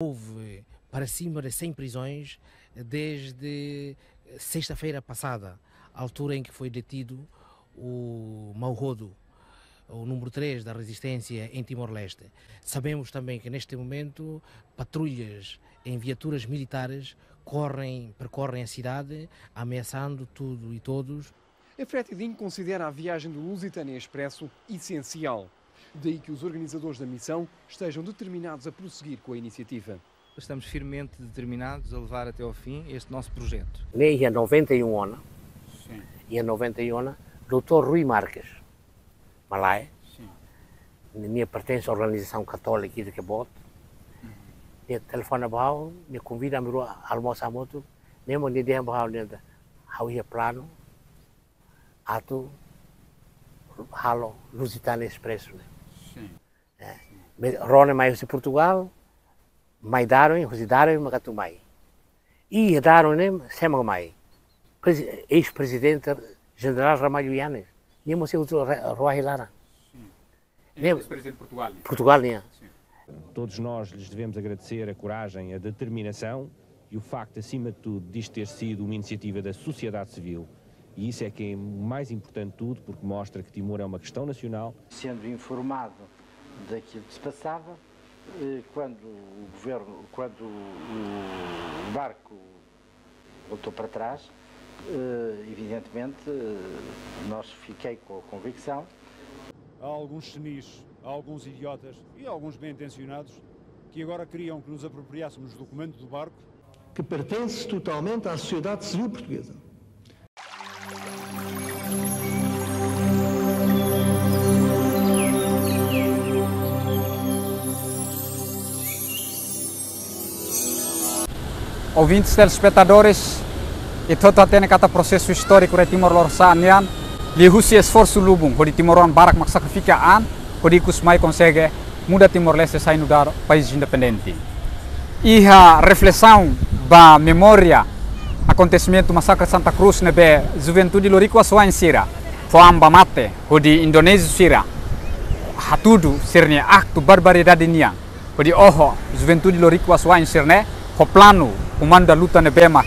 Houve para cima de 100 prisões desde sexta-feira passada, a altura em que foi detido o Maurodo, o número 3 da resistência em Timor-Leste. Sabemos também que neste momento patrulhas em viaturas militares percorrem a cidade, ameaçando tudo e todos. Efretidinho considera a viagem do Lusitânia Expresso essencial. Daí que os organizadores da missão estejam determinados a prosseguir com a iniciativa. Estamos firmemente determinados a levar até ao fim este nosso projeto. Nem em 91 anos, e em 91 anos, Dr. Rui Marques, Malai, minha pertence à organização católica de Cabot, me telefona para o, me convida a almoçar muito, mesmo de dia para o ia plano, ato, halo, Lusitânia Expresso. Rone mais de Portugal, mais daram, mas mais. E daram nem sempre mais. Ex-presidente General Ramalho Yanes, nem você usou Rua Hilara. Ex-presidente de Portugal. Portugal, né? Todos nós lhes devemos agradecer a coragem, a determinação e o facto, acima de tudo, disto ter sido uma iniciativa da sociedade civil. E isso é que é o mais importante de tudo, porque mostra que Timor é uma questão nacional. Sendo informado daquilo que se passava, quando o barco voltou para trás, evidentemente, nós fiquei com a convicção. Há alguns senis, há alguns idiotas e alguns bem-intencionados que agora queriam que nos apropriássemos do comando do barco, que pertence totalmente à sociedade civil portuguesa. Ouvintes, telespectadores, e todo até cada processo histórico de Timor-Leste anian, lihusi esforço lubung, onde Timor-Leste barak mak sacrifica onde kusmai consegue mudar Timor-Leste sair do país independente. E a reflexão da memória acontecimento massacre Santa Cruz nebe juventude lorico aswan sira, foamba mate, onde Indonésia sira, hatudu sirne acto barbaridade nian, onde juventude lorico aswan sirne, o plano comanda luta nebema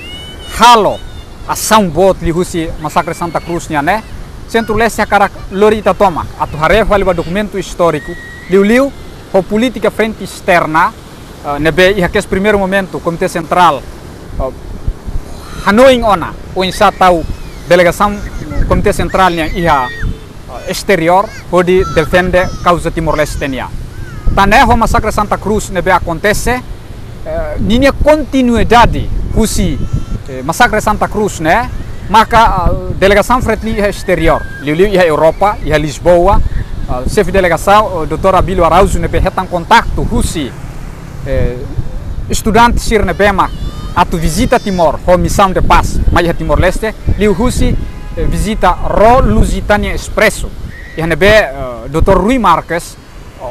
halo ação bot lihusi massacre Santa Cruz né centro-leste cara lorita toma atu harefa liba documento histórico liu o política frente externa nebe e aquele primeiro momento comitê central Hanoi ona o insatau delegação comitê central nya iha exterior pode defender causa Timor-Leste nia taneho massacre Santa Cruz nebe acontece ninya continuidade husi massacre Santa Cruz né maka delegação frente exterior liu ia Europa ia Lisboa chefe de delegação Dr. Abílio Araújo nebe retan contato husi estudante sir nebe mak atu visita Timor ho missão de paz mai Timor-Leste liu husi visita Lusitânia Expresso ia nebe Dr. Rui Marques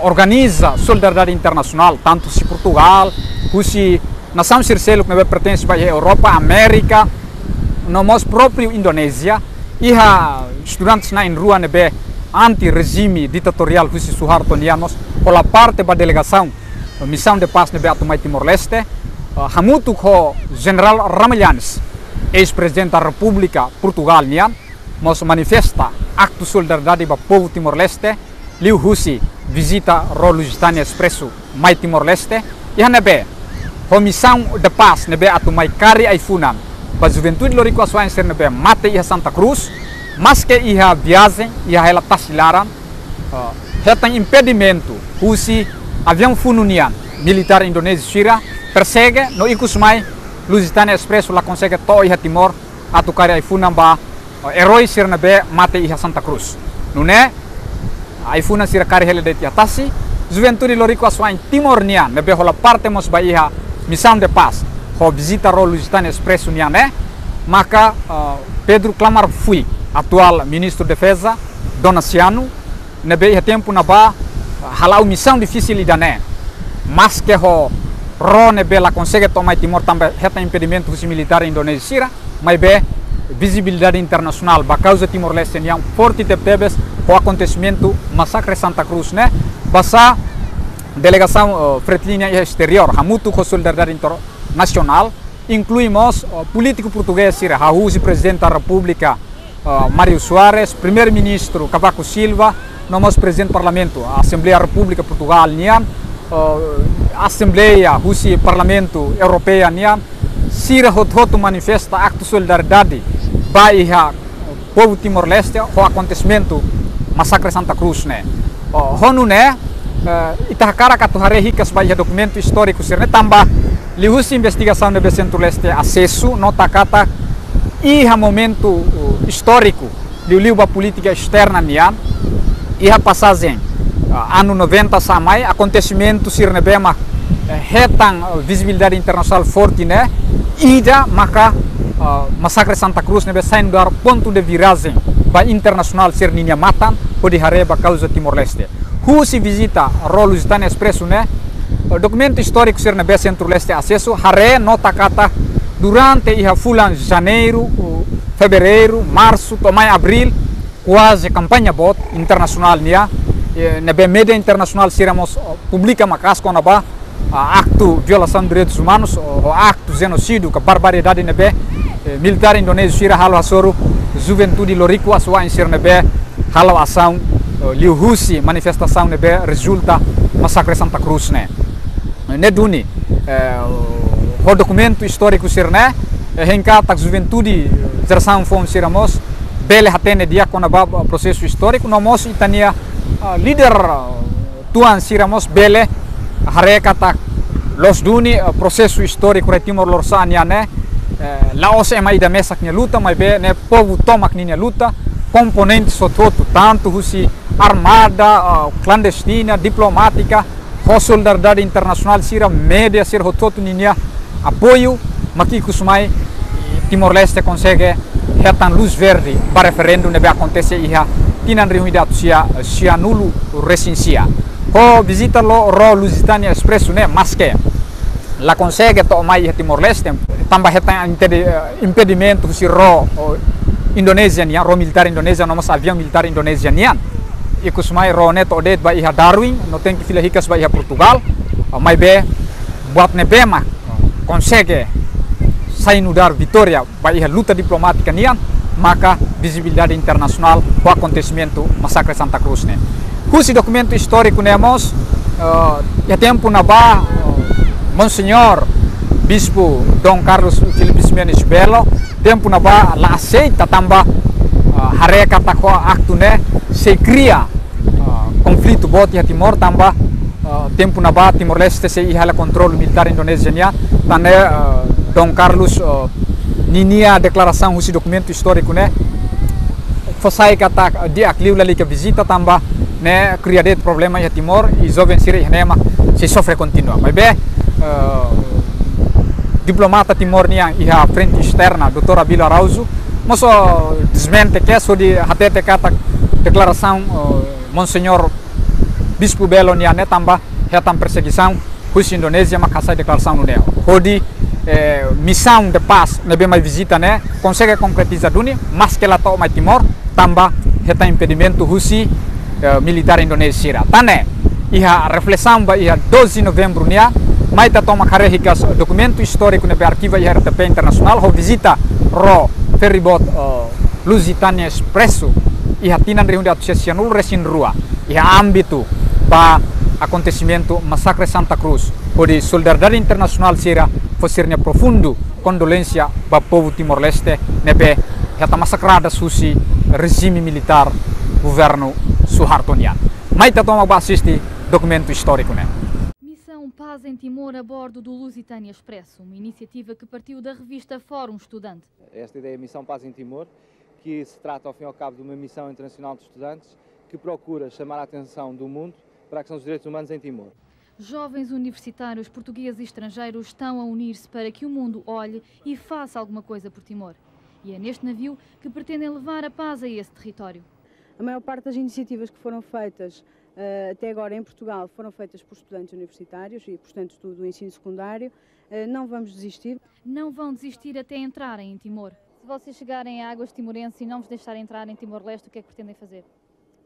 organiza solidariedade internacional tanto se Portugal husi nação circelo que pertence à Europa, América, no nosso próprio Indonésia, e a estudantes na rua nebe anti-regime ditatorial husi Suharto nianos, ou a parte da delegação missão de paz nebe atumai Timor-Leste, hamutu ko General Ramalhanes, ex-presidente da República Portugal nian, mos manifesta acto solidariedade para o povo Timor-Leste, liu husi visita Lusitânia Expresso mai Timor-Leste, e nebe a missão de paz nebe atumai kari aifunan para a juventude lorico aswan ser nebe mate iha Santa Cruz mas que iha viagem iha ela tasilaran retan impedimento husi avião fununian militar Indonésia sira persegue no ikusmai Lusitânia Expresso la consegue to iha Timor atu kari aifunan ba herói ser nebe mate iha Santa Cruz nune aifunan sira kari hele de tiatasi juventude lorico aswan Timor nian nebe hola parte mos ba iha missão de paz, ho visita Lusitânia Expresso niane, maka Pedro Clamar Fui, atual ministro de Defesa, Donaciano, nebe ia tempo na ba halau missão difícil idane, mas que ho ro nebe la consegue tomar Timor também reta impedimento dos militares indonésia, mas be visibilidade internacional, ba causa Timor-Leste nian forte tebes o acontecimento massacre Santa Cruz né, basa delegação fretilínea exterior, hamutu com solidariedade internacional, incluímos político português, o presidente da República, Mário Soares, primeiro-ministro Cavaco Silva, nosso presidente do Parlamento, a Assembleia da República Portugal, Assembleia, o Parlamento Europeu, Sira Hoto manifesta acto de solidariedade para o povo Timor-Leste, o acontecimento massacre Santa Cruz, né? Honu né? Itahakara katuhare hikas ba documento histórico sirne tambah lihusi investigação de Centro-Leste acesso nota kata iha momento histórico liu ba política externa nian iha passagem ano 90 samai acontecimento sirne bema hetang visibilidade internacional forte né ida maka massacre Santa Cruz nebe sain dar ponto de viragem ba internacional sirninya matan pode hareba causa Timor-Leste. Se visita Ro Lusitania Expresso, né? O documento histórico ser na Centro-Leste acesso, hare nota kata durante iha fulan janeiro, fevereiro, março, tomai abril, quase campanha bot internacional nia, nebe mídia internacional siramos publica macas com naba acto violação de direitos humanos, o acto genocídio, que barbaridade nebe militar indonésio sira halo asoro, juventude lorico aswa insir nebe halo ação liu husi manifestação nebe resulta massacre Santa Cruz né duni o documento histórico sirne henka tak juventude geração fon siramos bele hatene dia com o processo histórico nomos itania líder tuan siramos bele hareka tak los duni processo histórico re Timor Lorsania né laos é mais da mesa que luta mas be né povo toma que luta componentes sototo tanto husi armada clandestina diplomática solidariedade internacional sira média sir hototo ninia apoio maki kusmai Timor-Leste consegue retan luz verde para referendum nebe acontece iha tinan reunidade sia nulu resincia ho visita lo Ro Lusitania Expresso né mas que la consegue to mai Timor-Leste tambah retan impedimento si Ro Indonesia nian Ro militar Indonesia nomos avião militar Indonesia nian ikus mai ronet odet ba iha Darwin no tem que fila hikas ba iha Portugal mai be buat nebe ma consegue sainudar vitória ba iha luta diplomática nian maka visibilidade internacional o acontecimento massacre Santa Cruz né husi documento histórico nemos ya tempo na ba Monsenhor Bispo Dom Carlos Filipe Ximenes Belo tempo na ba la aceita tamba hareka tako acto né se cria conflito bot ya Timor tamba tempo na ba Timor-Leste se ihala controle militar indonesiania tane Dom Carlos ninia declaração husi documento histórico né fosai kata dia kliu lali ke visita tamba né cria det problema ya Timor e jovem siri nema se sofre continua mas be diplomata Timor nia iha frente externa Dr. Abilo Araujo moso desmente que so di hatete kata declaração Monsenhor Bispo Belo nia ne tamba hetam perseguição husi Indonésia makasai declaração no neo hodi missão de paz nebe mai visita né consegue concretizar duni mas que lá to mai Timor tamba heta impedimento husi militar Indonésia tane iha reflexão ba iha 12 de novembro nia mai ta toma carregas documento histórico nebe arquiva iha RTP internacional ho visita Ro ferrybot Lusitania Expresso iha tinan reunião de associação resin rua iha âmbito ba acontecimento massacre Santa Cruz de solidariedade internacional sira fosirnya profundo condolência ba povo Timor-Leste nebe heta massacrada susi regime militar governo Suhartonian mai ta toma ba assiste documento histórico né Paz em Timor a bordo do Lusitania Expresso, uma iniciativa que partiu da revista Fórum Estudante. Esta ideia é a Missão Paz em Timor, que se trata ao fim e ao cabo de uma missão internacional de estudantes que procura chamar a atenção do mundo para a questão dos direitos humanos em Timor. Jovens universitários portugueses e estrangeiros estão a unir-se para que o mundo olhe e faça alguma coisa por Timor. E é neste navio que pretendem levar a paz a esse território. A maior parte das iniciativas que foram feitas até agora em Portugal foram feitas por estudantes universitários e, portanto, do ensino secundário. Não vamos desistir. Não vão desistir até entrarem em Timor. Se vocês chegarem a águas timorenses e não vos deixarem entrar em Timor-Leste, o que é que pretendem fazer?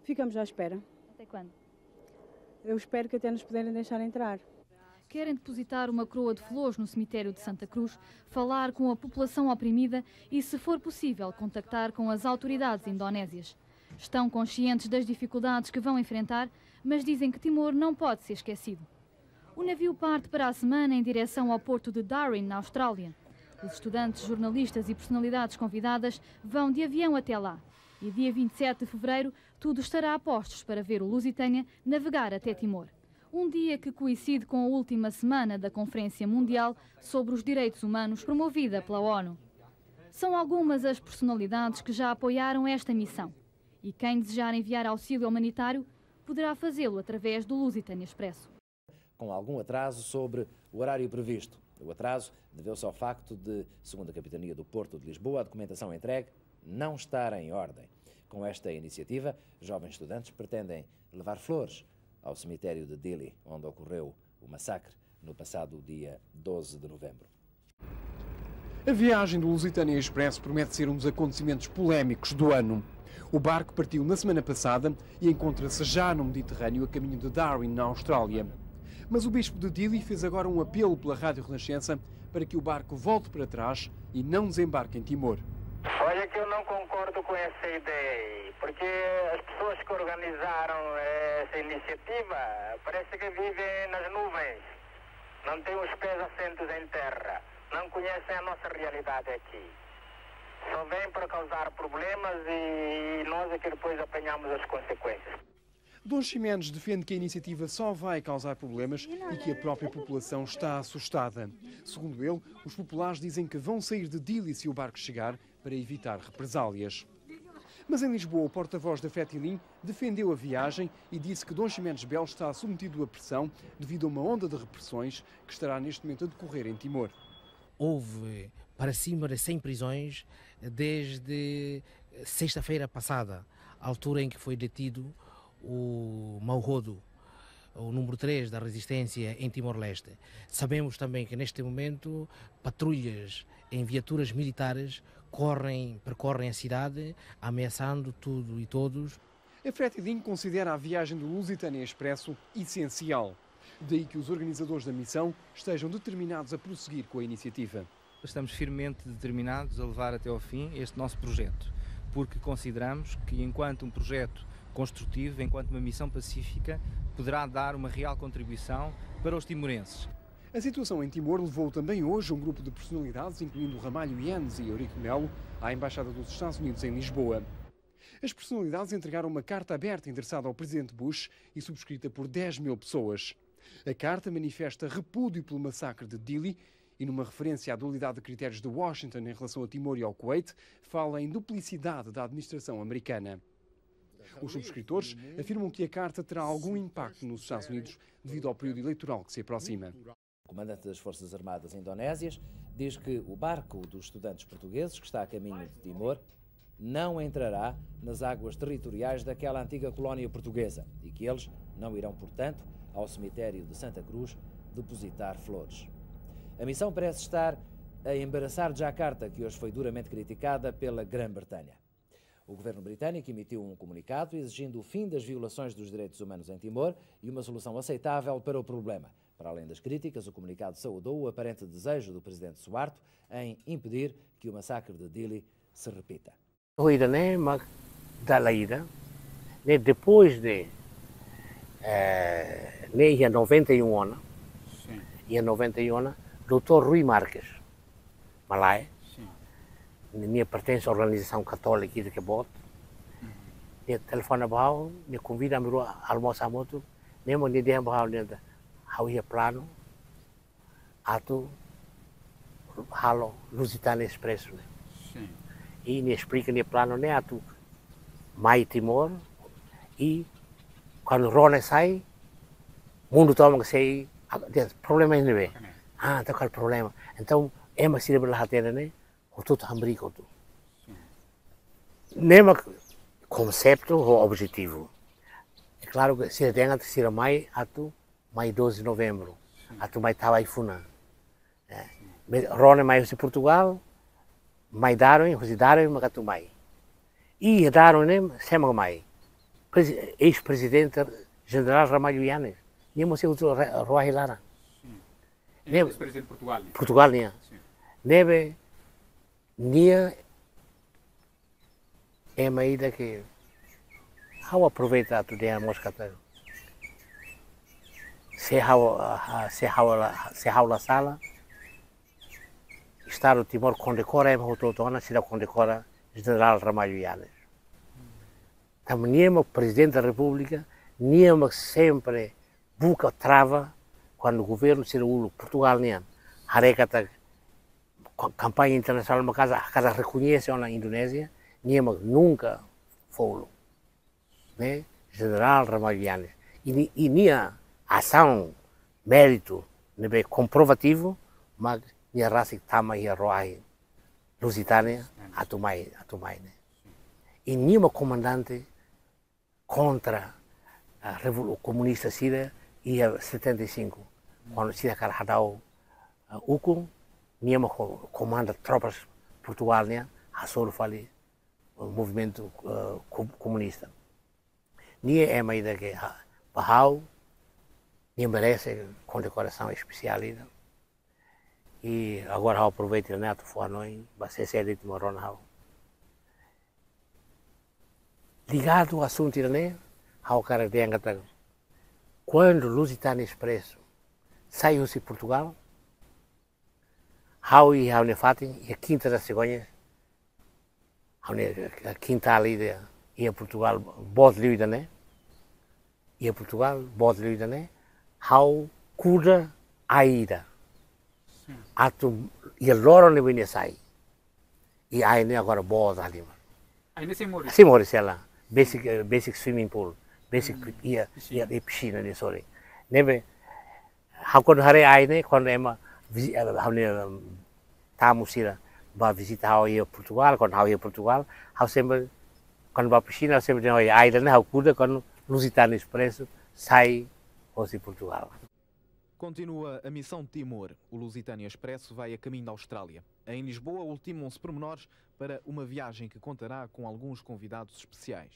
Ficamos à espera. Até quando? eu espero que até nos puderem deixar entrar. Querem depositar uma coroa de flores no cemitério de Santa Cruz, falar com a população oprimida e, se for possível, contactar com as autoridades indonésias. Estão conscientes das dificuldades que vão enfrentar, mas dizem que Timor não pode ser esquecido. O navio parte para a semana em direção ao porto de Darwin, na Austrália. Os estudantes, jornalistas e personalidades convidadas vão de avião até lá. E dia 27 de fevereiro, tudo estará a postos para ver o Lusitânia navegar até Timor. Um dia que coincide com a última semana da Conferência Mundial sobre os Direitos Humanos promovida pela ONU. São algumas as personalidades que já apoiaram esta missão. E quem desejar enviar auxílio humanitário poderá fazê-lo através do Lusitânia Expresso. Com algum atraso sobre o horário previsto. O atraso deveu-se ao facto de, segundo a Capitania do Porto de Lisboa, a documentação entregue não estar em ordem. Com esta iniciativa, jovens estudantes pretendem levar flores ao cemitério de Dili, onde ocorreu o massacre no passado dia 12 de novembro. A viagem do Lusitânia Expresso promete ser um dos acontecimentos polémicos do ano. O barco partiu na semana passada e encontra-se já no Mediterrâneo a caminho de Darwin, na Austrália. Mas o bispo de Dili fez agora um apelo pela Rádio Renascença para que o barco volte para trás e não desembarque em Timor. Olha que eu não concordo com essa ideia, porque as pessoas que organizaram essa iniciativa parece que vivem nas nuvens, não têm os pés assentos em terra, não conhecem a nossa realidade aqui. Só vêm para causar problemas e nós é que depois apanhamos as consequências. Dom Ximenes defende que a iniciativa só vai causar problemas e que a própria população está assustada. Segundo ele, os populares dizem que vão sair de Dili se o barco chegar para evitar represálias. Mas em Lisboa, o porta-voz da Fretilin defendeu a viagem e disse que Dom Ximenes Belo está submetido a pressão devido a uma onda de repressões que estará neste momento a decorrer em Timor. Houve para cima de 100 prisões desde sexta-feira passada, a altura em que foi detido o Mauhodo, o número 3 da resistência em Timor-Leste. Sabemos também que neste momento patrulhas em viaturas militares percorrem a cidade, ameaçando tudo e todos. A Fretilin considera a viagem do Lusitânia Expresso essencial. Daí que os organizadores da missão estejam determinados a prosseguir com a iniciativa. Estamos firmemente determinados a levar até ao fim este nosso projeto, porque consideramos que enquanto um projeto construtivo, enquanto uma missão pacífica, poderá dar uma real contribuição para os timorenses. A situação em Timor levou também hoje um grupo de personalidades, incluindo Ramalho Yanes e Eurico Melo, à Embaixada dos Estados Unidos em Lisboa. As personalidades entregaram uma carta aberta endereçada ao presidente Bush e subscrita por 10 mil pessoas. A carta manifesta repúdio pelo massacre de Dili e, numa referência à dualidade de critérios de Washington em relação a Timor e ao Kuwait, fala em duplicidade da administração americana. Os subscritores afirmam que a carta terá algum impacto nos Estados Unidos devido ao período eleitoral que se aproxima. O comandante das Forças Armadas indonésias diz que o barco dos estudantes portugueses, que está a caminho de Timor, não entrará nas águas territoriais daquela antiga colónia portuguesa e que eles não irão, portanto, ao cemitério de Santa Cruz depositar flores. A missão parece estar a embaraçar Jakarta, que hoje foi duramente criticada pela Grã-Bretanha. O governo britânico emitiu um comunicado exigindo o fim das violações dos direitos humanos em Timor e uma solução aceitável para o problema. Para além das críticas, o comunicado saudou o aparente desejo do presidente Suharto em impedir que o massacre de Dili se repita. Depois de em 91 anos, e em 91 Dr. Rui Marques, Malai, minha pertence à organização católica de Cabot, dia telefona bahau, me convida a almoçar muito, nem mo dia bahau nenda, hau ia plano, atu halo Lusitânia Expresso, né? E me explica ne plano né atu mai Timor e quando Rona sai, mundo toma que sei problema ini be, tá qual problema, então é mais cedo lá até né? O tudo hambrico tu. Nem conceito ou objetivo. É claro que se tem que ser mai 12 de novembro, atu mai tava aí funa. Rona mai se Portugal, mai Darwin, mas mai. E Darwin nem sema mai. Ex-presidente General Ramalho Yanes, nem você usou Roa Hilara. Nem presidente de Portugal. Portugal, nem. Neve, nem é uma ida que how aproveita tu de moscata. Se how la sala. Estado de Timor condecora em Rototona, se condecora General Ramalho Yanes. Também nem o Presidente da República, nem sempre busca trava quando o governo se reúne Portugal nem harecata campanha internacional uma casa reconhece na Indonésia, nem nunca foi, né? General Ramalho Yanes. E nem ação, mérito, né, comprovativo, mas nem raça que tama e roai Lusitânia a tomai, né? E nenhuma comandante contra a Revolução Comunista Síria e a 75, quando Síria Carhadau Uku, nenhuma comanda tropas Portugal, né? A solo fali o movimento comunista. Nem é uma ideia que Bahau nem merece condecoração especial ainda. E agora eu aproveito o neto for nós, vai ser sério de morar. Ligado ao assunto né, ao cara de Angata, quando Lusitânia Expresso saiu de Portugal, how e how ne fatem e a quinta das cegonhas, a quinta ali de Portugal, bot liuda né, e Portugal bot liuda né, how cura a ida. Atum e loro ne vinha sai e aí ne agora boas ali aí nesse mori sim mori lá basic swimming pool basic e piscina ne sorry nebe quando hare aí ne quando ema tamusira ba visita ao ia Portugal quando ao ia Portugal ao sempre quando ba piscina sempre ne aí ne ao cuida quando Lusitânia Expresso sai ao Portugal. Continua a missão Timor. O Lusitânia Expresso vai a caminho da Austrália. Em Lisboa, ultimam-se pormenores para uma viagem que contará com alguns convidados especiais.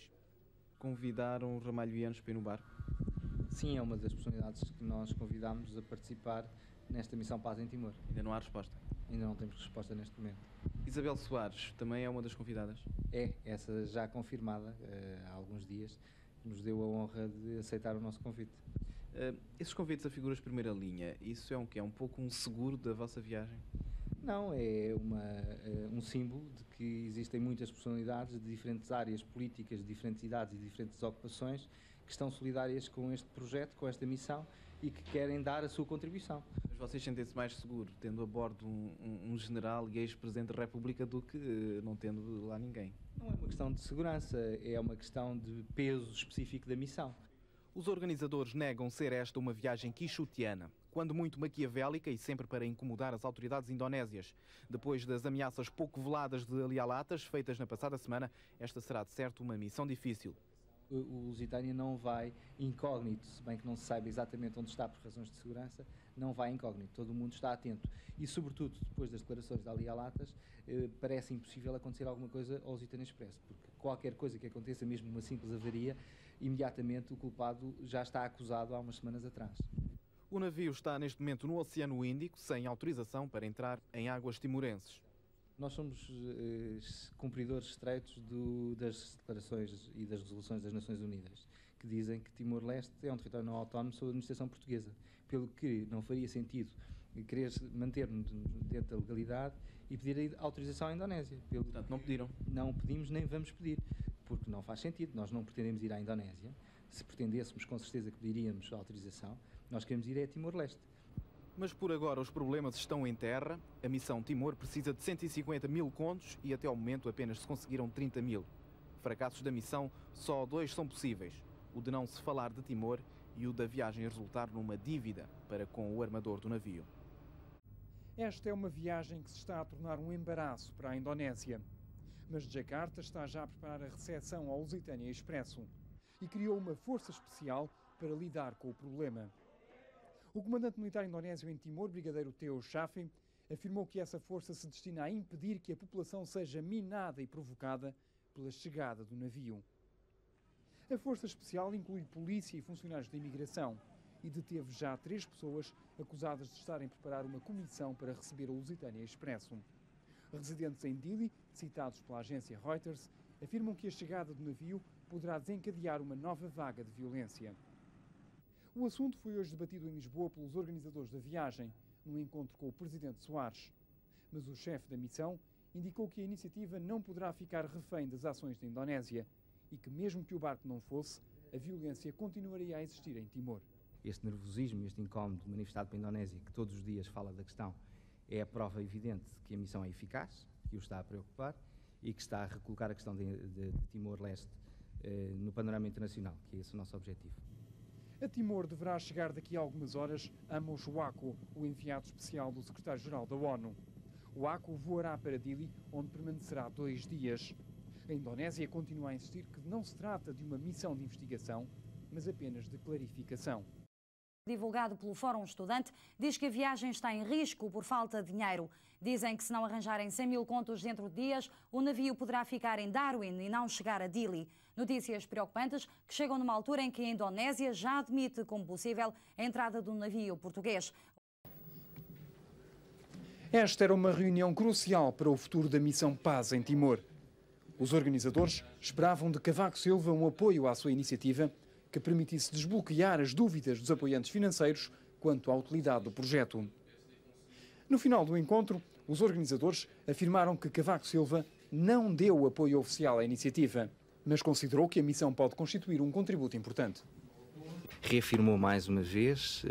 Convidaram Ramalho Yanes para ir no barco? Sim, é uma das personalidades que nós convidámos a participar nesta missão Paz em Timor. Ainda não há resposta? Ainda não temos resposta neste momento. Isabel Soares também é uma das convidadas? É, essa já confirmada há alguns dias, nos deu a honra de aceitar o nosso convite. Esses convites a figuras de primeira linha, isso é um quê? É um pouco um seguro da vossa viagem? Não, é um símbolo de que existem muitas personalidades de diferentes áreas políticas, de diferentes idades e diferentes ocupações que estão solidárias com este projeto, com esta missão e que querem dar a sua contribuição. Mas vocês sentem-se mais seguro tendo a bordo um general e ex-presidente da República do que não tendo lá ninguém? Não é uma questão de segurança, é uma questão de peso específico da missão. Os organizadores negam ser esta uma viagem quixotiana, quando muito maquiavélica e sempre para incomodar as autoridades indonésias. Depois das ameaças pouco veladas de alialatas feitas na passada semana, esta será de certo uma missão difícil. O Lusitânia não vai incógnito, se bem que não se saiba exatamente onde está por razões de segurança, não vai incógnito, todo o mundo está atento. E sobretudo, depois das declarações de alialatas, parece impossível acontecer alguma coisa ao Lusitânia Expresso, porque qualquer coisa que aconteça, mesmo uma simples avaria, imediatamente o culpado já está acusado há umas semanas atrás. O navio está neste momento no Oceano Índico, sem autorização para entrar em águas timorenses. Nós somos cumpridores estreitos das declarações e das resoluções das Nações Unidas, que dizem que Timor-Leste é um território não autónomo sob a administração portuguesa, pelo que não faria sentido querer manter-nos dentro da legalidade e pedir a autorização à Indonésia. Portanto, não pediram? Não pedimos nem vamos pedir, porque não faz sentido. Nós não pretendemos ir à Indonésia. Se pretendêssemos, com certeza que pediríamos a autorização. Nós queremos ir a Timor-Leste. Mas por agora os problemas estão em terra. A missão Timor precisa de 150 mil contos e até ao momento apenas se conseguiram 30 mil. Fracassos da missão, só 2 são possíveis. O de não se falar de Timor e o da viagem resultar numa dívida para com o armador do navio. Esta é uma viagem que se está a tornar um embaraço para a Indonésia. Mas Jakarta está já a preparar a recepção ao Lusitânia Expresso e criou uma força especial para lidar com o problema. O comandante militar indonésio em Timor, brigadeiro Teo Shafi, afirmou que essa força se destina a impedir que a população seja minada e provocada pela chegada do navio. A Força Especial inclui polícia e funcionários da imigração e deteve já 3 pessoas acusadas de estarem a preparar uma comissão para receber o Lusitânia Expresso. Residentes em Dili, citados pela agência Reuters, afirmam que a chegada do navio poderá desencadear uma nova vaga de violência. O assunto foi hoje debatido em Lisboa pelos organizadores da viagem, num encontro com o presidente Soares. Mas o chefe da missão indicou que a iniciativa não poderá ficar refém das ações da Indonésia e que, mesmo que o barco não fosse, a violência continuaria a existir em Timor. Este nervosismo, este incómodo manifestado pela Indonésia, que todos os dias fala da questão, é a prova evidente que a missão é eficaz, que o está a preocupar e que está a recolocar a questão de Timor-Leste no panorama internacional, que é esse o nosso objetivo. A Timor deverá chegar daqui a algumas horas Amos Wako, o enviado especial do secretário-geral da ONU. Wako voará para Dili, onde permanecerá 2 dias. A Indonésia continua a insistir que não se trata de uma missão de investigação, mas apenas de clarificação. Divulgado pelo Fórum Estudante, diz que a viagem está em risco por falta de dinheiro. Dizem que se não arranjarem 100 mil contos dentro de dias, o navio poderá ficar em Darwin e não chegar a Dili. Notícias preocupantes que chegam numa altura em que a Indonésia já admite como possível a entrada do navio português. Esta era uma reunião crucial para o futuro da missão Paz em Timor. Os organizadores esperavam de Cavaco Silva um apoio à sua iniciativa que permitisse desbloquear as dúvidas dos apoiantes financeiros quanto à utilidade do projeto. No final do encontro, os organizadores afirmaram que Cavaco Silva não deu apoio oficial à iniciativa, mas considerou que a missão pode constituir um contributo importante. Reafirmou mais uma vez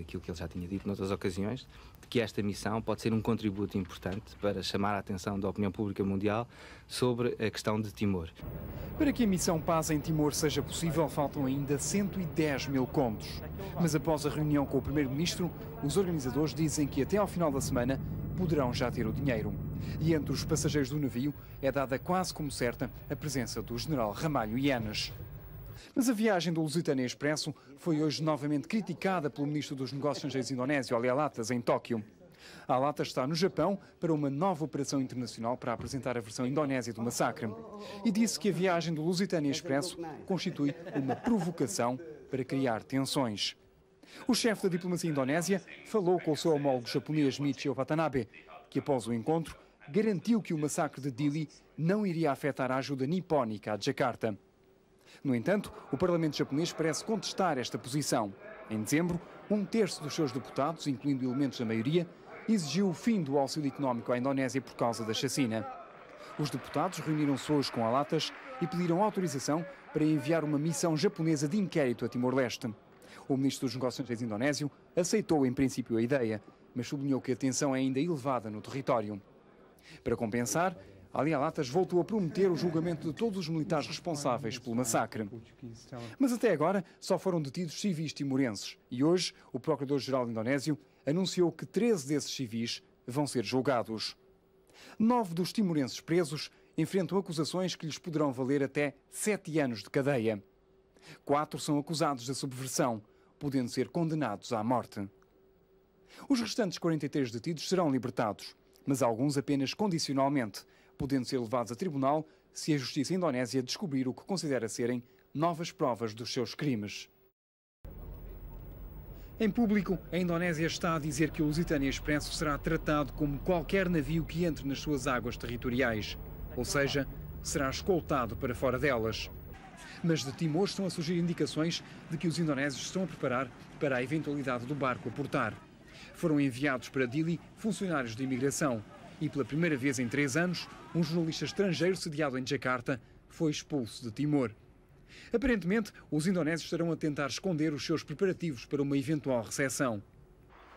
aquilo que ele já tinha dito noutras ocasiões, de que esta missão pode ser um contributo importante para chamar a atenção da opinião pública mundial sobre a questão de Timor. Para que a missão Paz em Timor seja possível, faltam ainda 110 mil contos. Mas após a reunião com o primeiro-ministro, os organizadores dizem que até ao final da semana poderão já ter o dinheiro. E entre os passageiros do navio é dada quase como certa a presença do general Ramalho Yanes. Mas a viagem do Lusitânia Expresso foi hoje novamente criticada pelo ministro dos Negócios Estrangeiros indonésio, Ali Alatas, em Tóquio. A Alatas está no Japão para uma nova operação internacional para apresentar a versão indonésia do massacre e disse que a viagem do Lusitânia Expresso constitui uma provocação para criar tensões. O chefe da diplomacia indonésia falou com o seu homólogo japonês Michio Watanabe, que após o encontro garantiu que o massacre de Dili não iria afetar a ajuda nipónica a Jakarta. No entanto, o Parlamento japonês parece contestar esta posição. Em dezembro, 1/3 dos seus deputados, incluindo elementos da maioria, exigiu o fim do auxílio económico à Indonésia por causa da chacina. Os deputados reuniram-se hoje com Alatas e pediram autorização para enviar uma missão japonesa de inquérito a Timor-Leste. O ministro dos Negócios Estrangeiros indonésio aceitou em princípio a ideia, mas sublinhou que a tensão é ainda elevada no território. Para compensar, Ali Alatas voltou a prometer o julgamento de todos os militares responsáveis pelo massacre. Mas até agora só foram detidos civis timorenses e hoje o Procurador-Geral indonésio anunciou que 13 desses civis vão ser julgados. 9 dos timorenses presos enfrentam acusações que lhes poderão valer até 7 anos de cadeia. 4 são acusados de subversão, podendo ser condenados à morte. Os restantes 43 detidos serão libertados, mas alguns apenas condicionalmente, podendo ser levados a tribunal se a justiça indonésia descobrir o que considera serem novas provas dos seus crimes. Em público, a Indonésia está a dizer que o Lusitânia Expresso será tratado como qualquer navio que entre nas suas águas territoriais, ou seja, será escoltado para fora delas. Mas de Timor estão a surgir indicações de que os indonésios estão a preparar para a eventualidade do barco aportar. Foram enviados para Dili funcionários de imigração e, pela primeira vez em 3 anos, um jornalista estrangeiro sediado em Jakarta foi expulso de Timor. Aparentemente, os indonésios estarão a tentar esconder os seus preparativos para uma eventual recepção.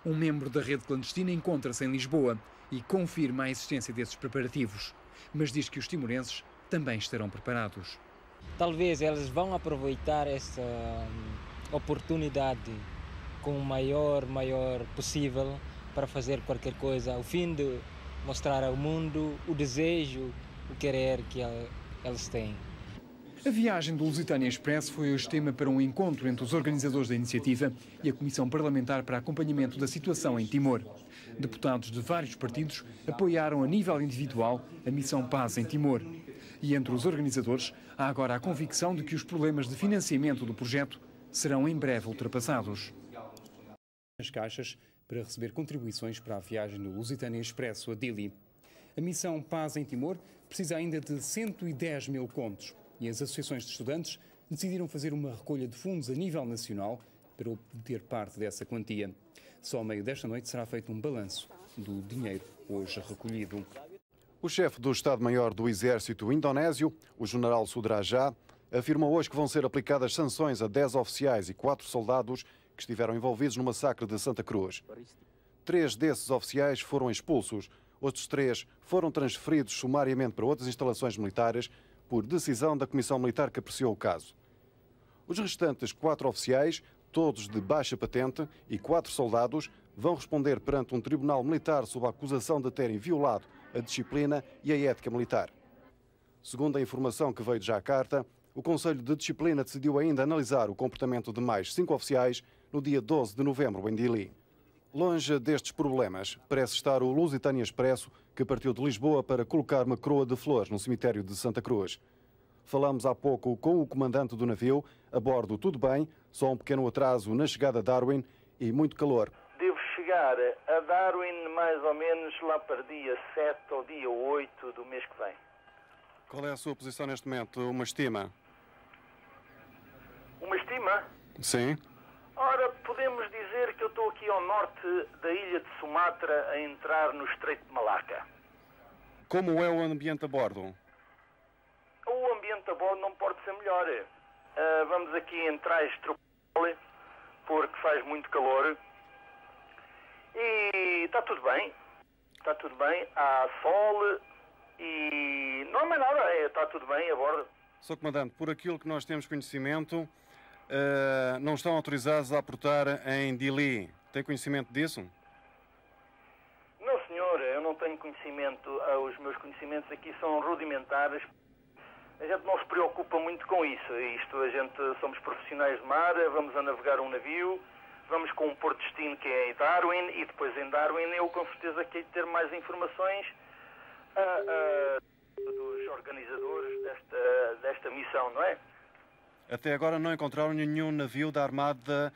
Um membro da rede clandestina encontra-se em Lisboa e confirma a existência desses preparativos, mas diz que os timorenses também estarão preparados. Talvez eles vão aproveitar essa oportunidade com o maior possível para fazer qualquer coisa, ao fim de mostrar ao mundo o desejo, o querer que eles têm. A viagem do Lusitânia Expresso foi hoje tema para um encontro entre os organizadores da iniciativa e a Comissão Parlamentar para Acompanhamento da Situação em Timor. Deputados de vários partidos apoiaram a nível individual a missão Paz em Timor. E entre os organizadores há agora a convicção de que os problemas de financiamento do projeto serão em breve ultrapassados. As caixas para receber contribuições para a viagem do Lusitânia Expresso a Dili. A missão Paz em Timor precisa ainda de 110 mil contos e as associações de estudantes decidiram fazer uma recolha de fundos a nível nacional para obter parte dessa quantia. Só ao meio desta noite será feito um balanço do dinheiro hoje recolhido. O chefe do Estado-Maior do Exército indonésio, o general Sudrajat, afirmou hoje que vão ser aplicadas sanções a 10 oficiais e 4 soldados que estiveram envolvidos no massacre de Santa Cruz. 3 desses oficiais foram expulsos, outros 3 foram transferidos sumariamente para outras instalações militares por decisão da Comissão Militar que apreciou o caso. Os restantes 4 oficiais, todos de baixa patente, e 4 soldados vão responder perante um tribunal militar sob a acusação de terem violado a disciplina e a ética militar. Segundo a informação que veio de Jakarta, o Conselho de Disciplina decidiu ainda analisar o comportamento de mais 5 oficiais no dia 12 de novembro em Dili. Longe destes problemas, parece estar o Lusitânia Expresso, que partiu de Lisboa para colocar uma coroa de flores no cemitério de Santa Cruz. Falamos há pouco com o comandante do navio, a bordo tudo bem, só um pequeno atraso na chegada a Darwin e muito calor. Devo chegar a Darwin mais ou menos lá para dia 7 ou dia 8 do mês que vem. Qual é a sua posição neste momento? Uma estima? Uma estima? Sim. Ora, podemos dizer que eu estou aqui ao norte da ilha de Sumatra a entrar no Estreito de Malaca. Como é o ambiente a bordo? O ambiente a bordo não pode ser melhor. Vamos aqui em traje tropical, porque faz muito calor. E está tudo bem. Está tudo bem. Há sol e não há mais nada. Está tudo bem a bordo. Sr. Comandante, por aquilo que nós temos conhecimento, não estão autorizados a aportar em Dili. Tem conhecimento disso? Não, senhor. Eu não tenho conhecimento. Os meus conhecimentos aqui são rudimentares. A gente não se preocupa muito com isso. Somos profissionais de mar, vamos a navegar um navio, vamos com um porto de destino que é em Darwin, e depois em Darwin eu com certeza que hei de ter mais informações dos organizadores desta missão, não é? Até agora não encontraram nenhum navio da Armada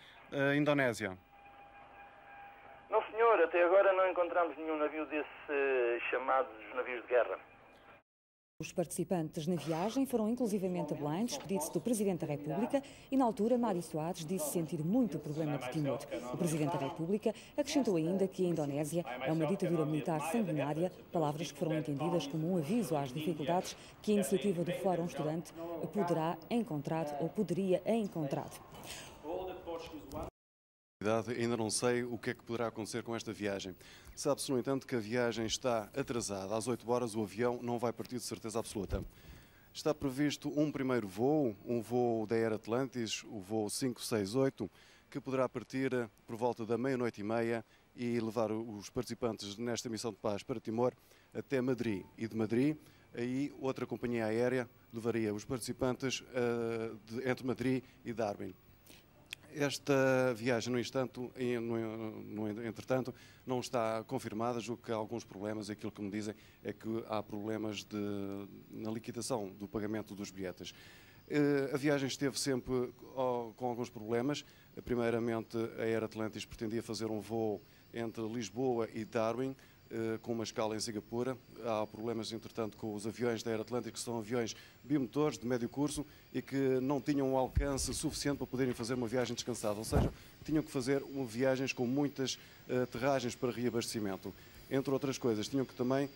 Indonésia? Não, senhor. Até agora não encontramos nenhum navio desses chamados navios de guerra. Os participantes na viagem foram inclusivamente a Belém, despedido-se do Presidente da República e, na altura, Mário Soares disse sentir muito o problema de Timor. O Presidente da República acrescentou ainda que a Indonésia é uma ditadura militar sanguinária, palavras que foram entendidas como um aviso às dificuldades que a iniciativa do Fórum Estudante poderia encontrar. Ainda não sei o que é que poderá acontecer com esta viagem. Sabe-se, no entanto, que a viagem está atrasada. Às 8 horas o avião não vai partir de certeza absoluta. Está previsto um primeiro voo, um voo da Air Atlantis, o voo 568, que poderá partir por volta da meia-noite e meia e levar os participantes nesta missão de paz para Timor até Madrid. E de Madrid, aí outra companhia aérea levaria os participantes entre Madrid e Darwin. Esta viagem, no entretanto, não está confirmada, julgo que há alguns problemas. Aquilo que me dizem é que há problemas na liquidação do pagamento dos bilhetes. A viagem esteve sempre com alguns problemas. Primeiramente, a Air Atlantis pretendia fazer um voo entre Lisboa e Darwin, com uma escala em Singapura. Há problemas, entretanto, com os aviões da Air Atlantis, que são aviões bimotores de médio curso e que não tinham um alcance suficiente para poderem fazer uma viagem descansada, ou seja, tinham que fazer viagens com muitas aterragens para reabastecimento. Entre outras coisas, tinham que também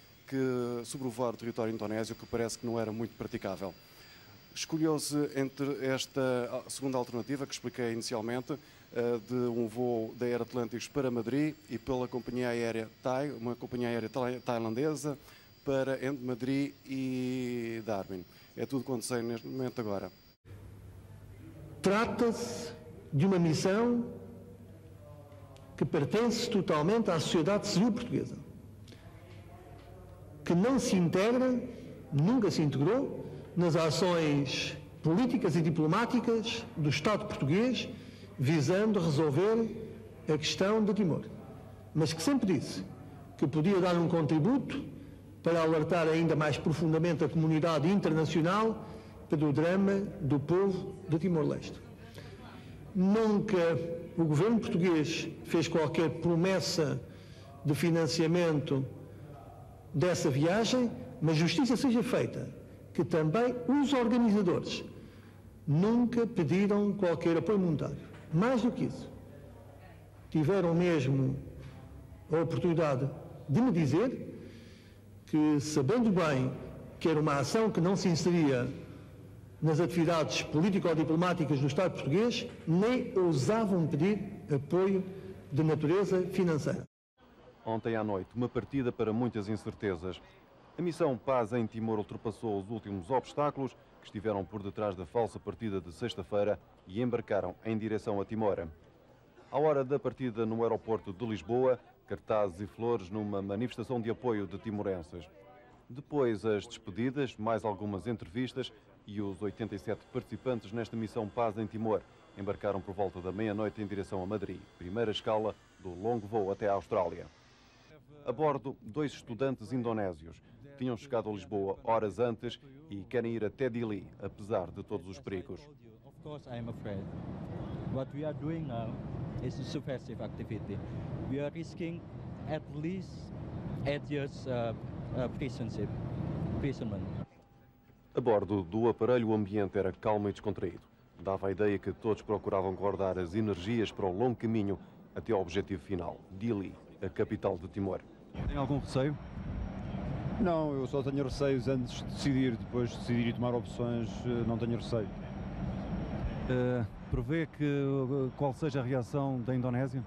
sobrevoar o território indonésio, que parece que não era muito praticável. Escolheu-se entre esta segunda alternativa, que expliquei inicialmente, de um voo da Air Atlantis para Madrid e pela companhia aérea Thai, uma companhia aérea tailandesa, para entre Madrid e Darwin. É tudo quanto sei neste momento agora. Trata-se de uma missão que pertence totalmente à sociedade civil portuguesa, que não se integra, nunca se integrou, nas ações políticas e diplomáticas do Estado português visando resolver a questão de Timor, mas que sempre disse que podia dar um contributo para alertar ainda mais profundamente a comunidade internacional para o drama do povo de Timor-Leste. Nunca o governo português fez qualquer promessa de financiamento dessa viagem, mas justiça seja feita, que também os organizadores nunca pediram qualquer apoio monetário. Mais do que isso, tiveram mesmo a oportunidade de me dizer que, sabendo bem que era uma ação que não se inseria nas atividades político-diplomáticas do Estado português, nem ousavam pedir apoio de natureza financeira. Ontem à noite, uma partida para muitas incertezas. A missão Paz em Timor ultrapassou os últimos obstáculos que estiveram por detrás da falsa partida de sexta-feira e embarcaram em direção a Timor. À hora da partida no aeroporto de Lisboa, cartazes e flores numa manifestação de apoio de timorenses. Depois as despedidas, mais algumas entrevistas e os 87 participantes nesta missão Paz em Timor embarcaram por volta da meia-noite em direção a Madrid, primeira escala do longo voo até à Austrália. A bordo, 2 estudantes indonésios tinham chegado a Lisboa horas antes e querem ir até Dili, apesar de todos os perigos. Of course, I am afraid. What we are doing now is a subversive activity. We are risking at least 8 years imprisonment. A bordo do aparelho o ambiente era calmo e descontraído. Dava a ideia que todos procuravam guardar as energias para o longo caminho até ao objetivo final, Dili, a capital de Timor. Tem algum receio? Não, eu só tenho receios antes de decidir. Depois de decidir e tomar opções, não tenho receio. Prevê que qual seja a reação da Indonésia?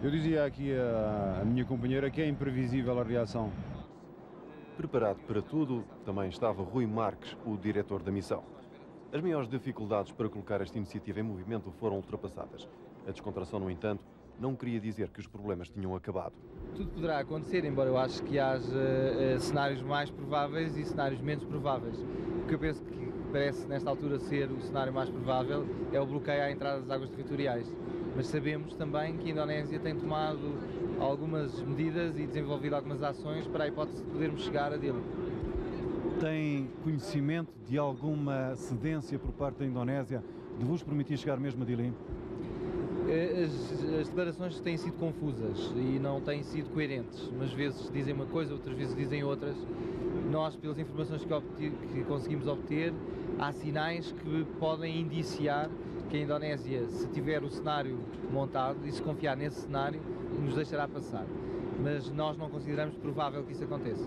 Eu dizia aqui à minha companheira que é imprevisível a reação. Preparado para tudo, também estava Rui Marques, o diretor da missão. As maiores dificuldades para colocar esta iniciativa em movimento foram ultrapassadas. A descontração, no entanto, não queria dizer que os problemas tinham acabado. Tudo poderá acontecer, embora eu acho que haja cenários mais prováveis e cenários menos prováveis. O que eu penso que parece, nesta altura, ser o cenário mais provável é o bloqueio à entrada das águas territoriais. Mas sabemos também que a Indonésia tem tomado algumas medidas e desenvolvido algumas ações para a hipótese de podermos chegar a Dili. Tem conhecimento de alguma cedência por parte da Indonésia de vos permitir chegar mesmo a Dili? As declarações têm sido confusas e não têm sido coerentes. Umas vezes dizem uma coisa, outras vezes dizem outras. Nós, pelas informações que conseguimos obter, há sinais que podem indiciar que a Indonésia, se tiver o cenário montado e se confiar nesse cenário, nos deixará passar. Mas nós não consideramos provável que isso aconteça.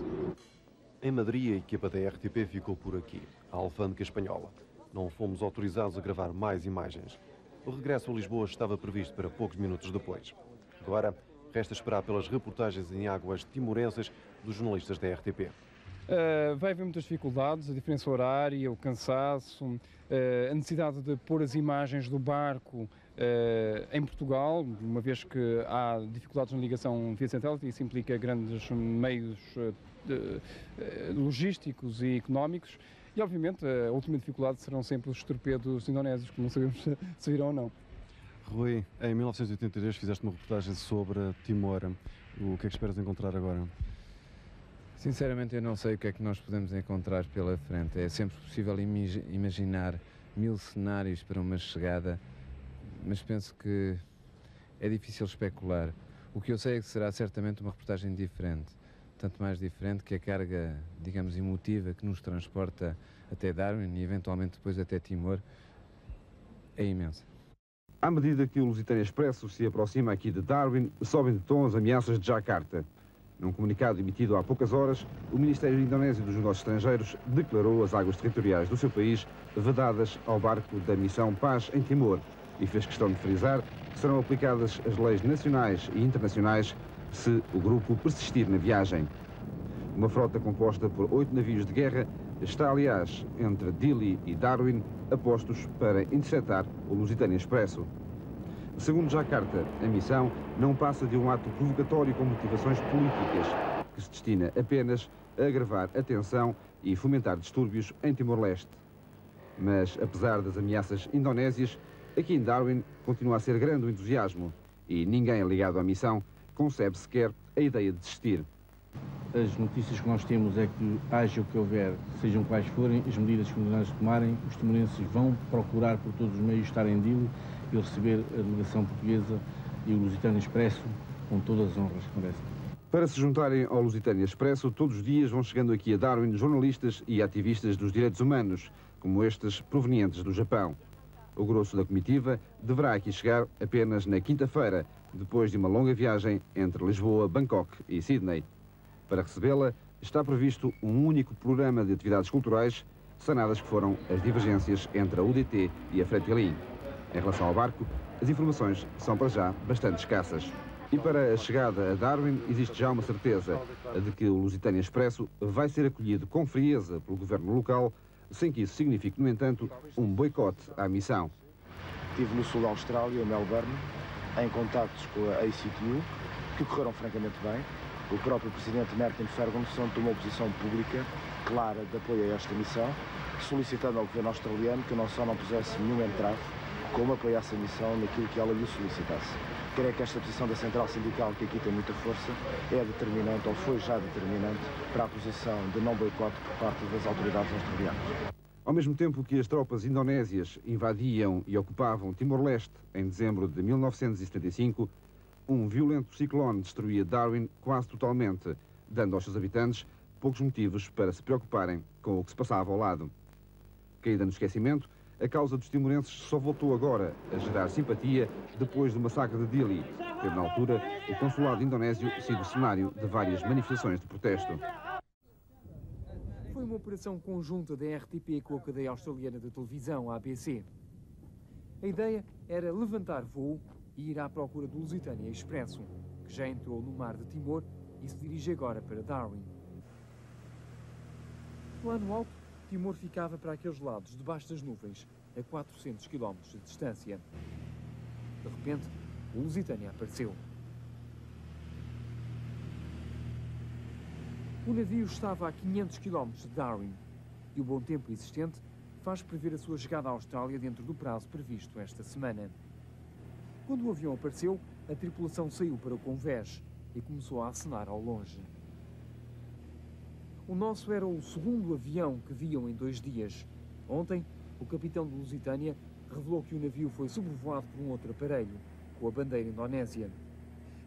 Em Madrid, a equipa da RTP ficou por aqui, a alfândega espanhola. Não fomos autorizados a gravar mais imagens. O regresso a Lisboa estava previsto para poucos minutos depois. Agora, resta esperar pelas reportagens em águas timorenses dos jornalistas da RTP. Vai haver muitas dificuldades, a diferença horária, o cansaço, a necessidade de pôr as imagens do barco em Portugal, uma vez que há dificuldades na ligação via satélite, isso implica grandes meios logísticos e económicos. E, obviamente, a última dificuldade serão sempre os torpedos indonésios, que não sabemos se virão ou não. Rui, em 1983 fizeste uma reportagem sobre Timor. O que é que esperas encontrar agora? Sinceramente, eu não sei o que é que nós podemos encontrar pela frente. É sempre possível imaginar 1000 cenários para uma chegada, mas penso que é difícil especular. O que eu sei é que será certamente uma reportagem diferente. Tanto mais diferente que a carga, digamos, emotiva que nos transporta até Darwin e eventualmente depois até Timor é imensa. À medida que o Lusitânia Expresso se aproxima aqui de Darwin, sobem de tom as ameaças de Jakarta. Num comunicado emitido há poucas horas, o Ministério Indonésio dos Negócios Estrangeiros declarou as águas territoriais do seu país vedadas ao barco da missão Paz em Timor e fez questão de frisar que serão aplicadas as leis nacionais e internacionais se o grupo persistir na viagem. Uma frota composta por 8 navios de guerra está, aliás, entre Dili e Darwin, a postos para interceptar o Lusitânia Expresso. Segundo Jakarta, a missão não passa de um ato provocatório com motivações políticas, que se destina apenas a agravar a tensão e fomentar distúrbios em Timor-Leste. Mas, apesar das ameaças indonésias, aqui em Darwin continua a ser grande o entusiasmo e ninguém ligado à missão concebe sequer a ideia de desistir. As notícias que nós temos é que, haja o que houver, sejam quais forem, as medidas que nós tomarem, os timorenses vão procurar por todos os meios estar em Dili e receber a delegação portuguesa e o Lusitânia Expresso com todas as honras que merecem. Para se juntarem ao Lusitânia Expresso, todos os dias vão chegando aqui a Darwin jornalistas e ativistas dos direitos humanos, como estes provenientes do Japão. O grosso da comitiva deverá aqui chegar apenas na quinta-feira, depois de uma longa viagem entre Lisboa, Bangkok e Sydney. Para recebê-la, está previsto um único programa de atividades culturais, sanadas que foram as divergências entre a UDT e a Fretilin. Em relação ao barco, as informações são para já bastante escassas. E para a chegada a Darwin existe já uma certeza, a de que o Lusitânia Expresso vai ser acolhido com frieza pelo governo local, sem que isso signifique, no entanto, um boicote à missão. Estive no sul da Austrália, Melbourne, em contactos com a ACTU, que correram francamente bem. O próprio presidente Martin Ferguson tomou posição pública, clara, de apoio a esta missão, solicitando ao governo australiano que não só não pusesse nenhum entrave, como apoiasse a missão naquilo que ela lhe solicitasse. Creio que esta posição da Central Sindical, que aqui tem muita força, é determinante, ou foi já determinante, para a posição de não boicote por parte das autoridades australianas. Ao mesmo tempo que as tropas indonésias invadiam e ocupavam Timor-Leste em dezembro de 1975, um violento ciclone destruía Darwin quase totalmente, dando aos seus habitantes poucos motivos para se preocuparem com o que se passava ao lado. Caída no esquecimento, a causa dos timorenses só voltou agora a gerar simpatia depois do massacre de Dili, tendo na altura o consulado indonésio sido cenário de várias manifestações de protesto. Foi uma operação conjunta da RTP com a cadeia australiana de televisão, a ABC. A ideia era levantar voo e ir à procura do Lusitânia Expresso, que já entrou no mar de Timor e se dirige agora para Darwin. Lá no alto, Timor ficava para aqueles lados, debaixo das nuvens, a 400 km de distância. De repente, o Lusitânia apareceu. O navio estava a 500 km de Darwin e o bom tempo existente faz prever a sua chegada à Austrália dentro do prazo previsto esta semana. Quando o avião apareceu, a tripulação saiu para o convés e começou a acenar ao longe. O nosso era o segundo avião que viam em 2 dias. Ontem, o capitão do Lusitânia revelou que o navio foi sobrevoado por um outro aparelho, com a bandeira indonésia.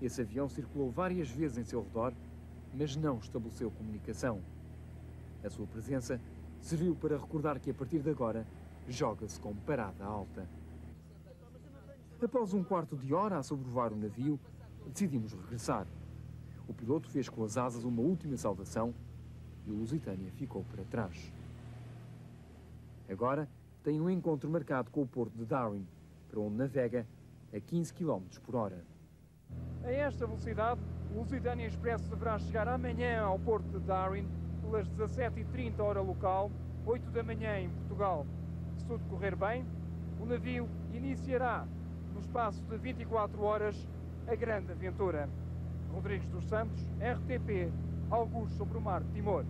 Esse avião circulou várias vezes em seu redor, mas não estabeleceu comunicação. A sua presença serviu para recordar que, a partir de agora, joga-se com parada alta. Após um quarto de hora a sobrevoar o navio, decidimos regressar. O piloto fez com as asas uma última saudação e o Lusitânia ficou para trás. Agora tem um encontro marcado com o porto de Darwin, para onde navega a 15 km por hora. A esta velocidade, o Lusitânia Expresso deverá chegar amanhã ao porto de Darwin pelas 17h30 hora local, 8 da manhã em Portugal. Se tudo correr bem, o navio iniciará, no espaço de 24 horas, a grande aventura. Rodrigues dos Santos, RTP, algures sobre o mar de Timor.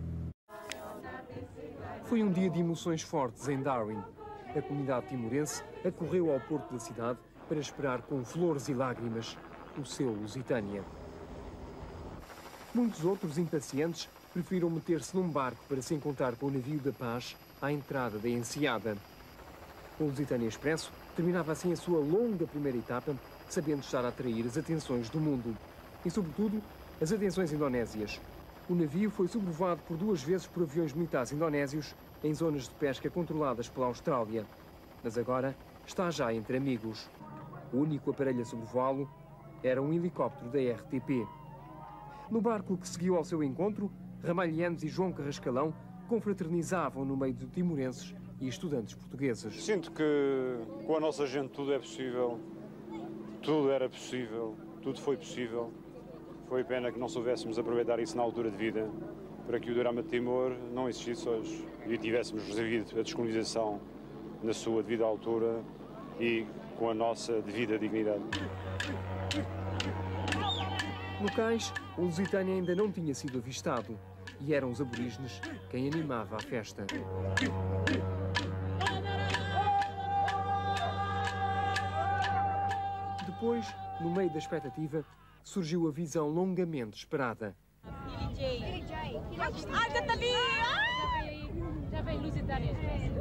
Foi um dia de emoções fortes em Darwin. A comunidade timorense acorreu ao porto da cidade para esperar com flores e lágrimas o seu Lusitânia. Muitos outros impacientes preferiram meter-se num barco para se encontrar com o navio da paz à entrada da Enseada. O Lusitânia Expresso terminava assim a sua longa primeira etapa, sabendo estar a atrair as atenções do mundo e, sobretudo, as atenções indonésias. O navio foi sobrevoado por 2 vezes por aviões militares indonésios em zonas de pesca controladas pela Austrália. Mas agora está já entre amigos. O único aparelho a sobrevoá-lo era um helicóptero da RTP. No barco que seguiu ao seu encontro, Ramalhianos e João Carrascalão confraternizavam no meio de timorenses e estudantes portugueses. Sinto que com a nossa gente tudo é possível, tudo era possível, tudo foi possível. Foi pena que não soubéssemos aproveitar isso na altura de vida, para que o drama de Timor não existisse hoje e tivéssemos resolvido a descolonização na sua devida altura e com a nossa devida dignidade. No cais, o Lusitânia ainda não tinha sido avistado e eram os aborígenes quem animava a festa. Depois, no meio da expectativa, surgiu a visão longamente esperada. Já vem Lusitânia Expresso.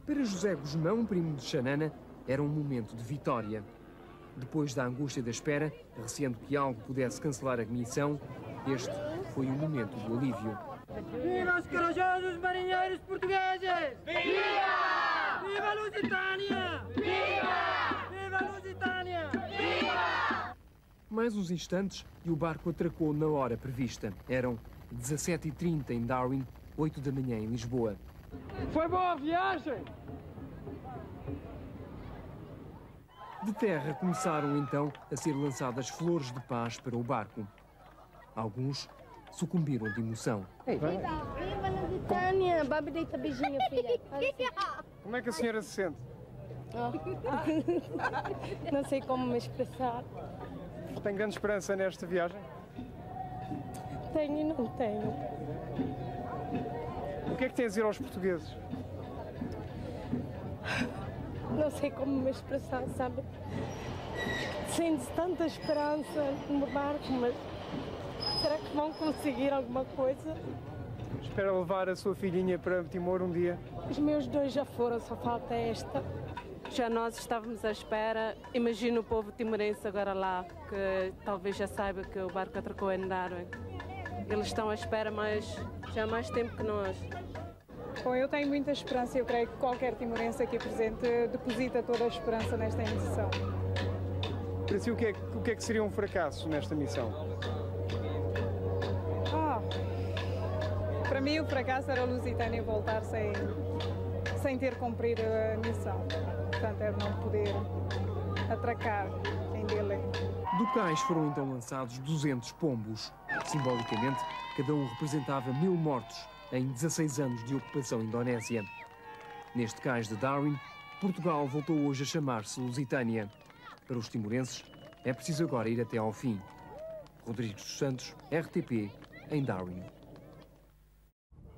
Para José Guzmão, primo de Xanana, era um momento de vitória. Depois da angústia da espera, receando que algo pudesse cancelar a missão, este foi o momento do alívio. Viva os corajosos marinheiros portugueses! Viva! Viva Lusitânia! Viva! Viva Lusitânia! Viva! Mais uns instantes e o barco atracou na hora prevista. Eram 17h30 em Darwin, 8 da manhã em Lisboa. Foi boa a viagem! De terra começaram então a ser lançadas flores de paz para o barco. Alguns sucumbiram de emoção. Viva Lusitânia! Babi, deita beijinho, filha. Como é que a senhora se sente? Não sei como me expressar. Tem grande esperança nesta viagem? Tenho e não tenho. O que é que tem a dizer aos portugueses? Não sei como me expressar, sabe? Sente-se tanta esperança no barco, mas será que vão conseguir alguma coisa? Espera levar a sua filhinha para Timor um dia? Os meus dois já foram, só falta esta. Já nós estávamos à espera. Imagino o povo timorense agora lá, que talvez já saiba que o barco atracou em Darwin. Eles estão à espera, mas já há mais tempo que nós. Bom, eu tenho muita esperança e eu creio que qualquer timorense aqui presente deposita toda a esperança nesta missão. Para si, o que é que seria um fracasso nesta missão? Para mim, o fracasso era a Lusitânia voltar sem ter cumprido a missão. Portanto, era não poder atracar em Dili. Do cais foram então lançados 200 pombos. Simbolicamente, cada um representava 1000 mortos em 16 anos de ocupação indonésia. Neste cais de Darwin, Portugal voltou hoje a chamar-se Lusitânia. Para os timorenses, é preciso agora ir até ao fim. Rodrigues dos Santos, RTP, em Darwin.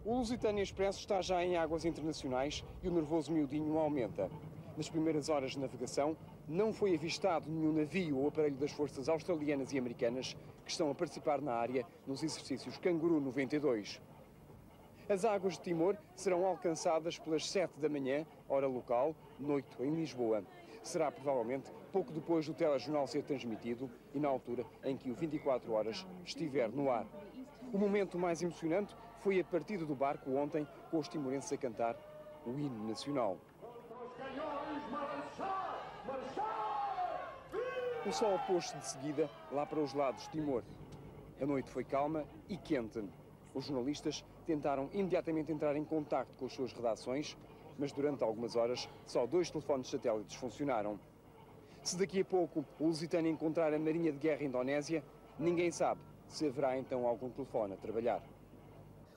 O Lusitânia Expresso está já em águas internacionais e o nervoso miudinho aumenta. Nas primeiras horas de navegação, não foi avistado nenhum navio ou aparelho das forças australianas e americanas que estão a participar na área nos exercícios Canguru 92. As águas de Timor serão alcançadas pelas 7 da manhã, hora local, noite em Lisboa. Será provavelmente pouco depois do telejornal ser transmitido e na altura em que o 24 horas estiver no ar. O momento mais emocionante foi a partida do barco ontem, com os timorenses a cantar o hino nacional. O sol pôs-se de seguida lá para os lados de Timor. A noite foi calma e quente. Os jornalistas tentaram imediatamente entrar em contacto com as suas redações, mas durante algumas horas só 2 telefones satélites funcionaram. Se daqui a pouco o Lusitânia encontrar a Marinha de Guerra Indonésia, ninguém sabe se haverá então algum telefone a trabalhar.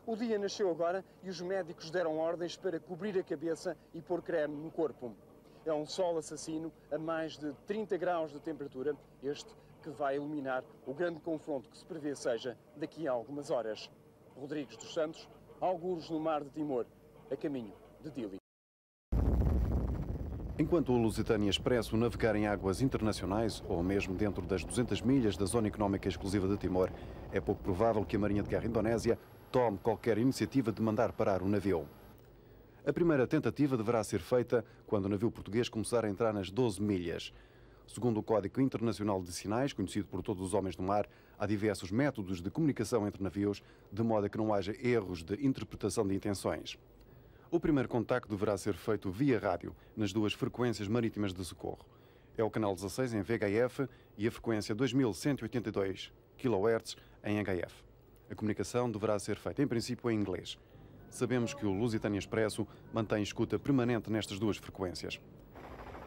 O dia nasceu agora e os médicos deram ordens para cobrir a cabeça e pôr creme no corpo. É um sol assassino a mais de 30 graus de temperatura, este que vai iluminar o grande confronto que se prevê seja daqui a algumas horas. Rodrigues dos Santos, algures no mar de Timor, a caminho de Dili. Enquanto o Lusitânia Expresso navegar em águas internacionais, ou mesmo dentro das 200 milhas da Zona Económica Exclusiva de Timor, é pouco provável que a Marinha de Guerra Indonésia tome qualquer iniciativa de mandar parar o navio. A primeira tentativa deverá ser feita quando o navio português começar a entrar nas 12 milhas. Segundo o Código Internacional de Sinais, conhecido por todos os homens do mar, há diversos métodos de comunicação entre navios, de modo a que não haja erros de interpretação de intenções. O primeiro contacto deverá ser feito via rádio, nas 2 frequências marítimas de socorro. É o canal 16 em VHF e a frequência 2182 kHz em HF. A comunicação deverá ser feita, em princípio, em inglês. Sabemos que o Lusitânia Expresso mantém escuta permanente nestas 2 frequências.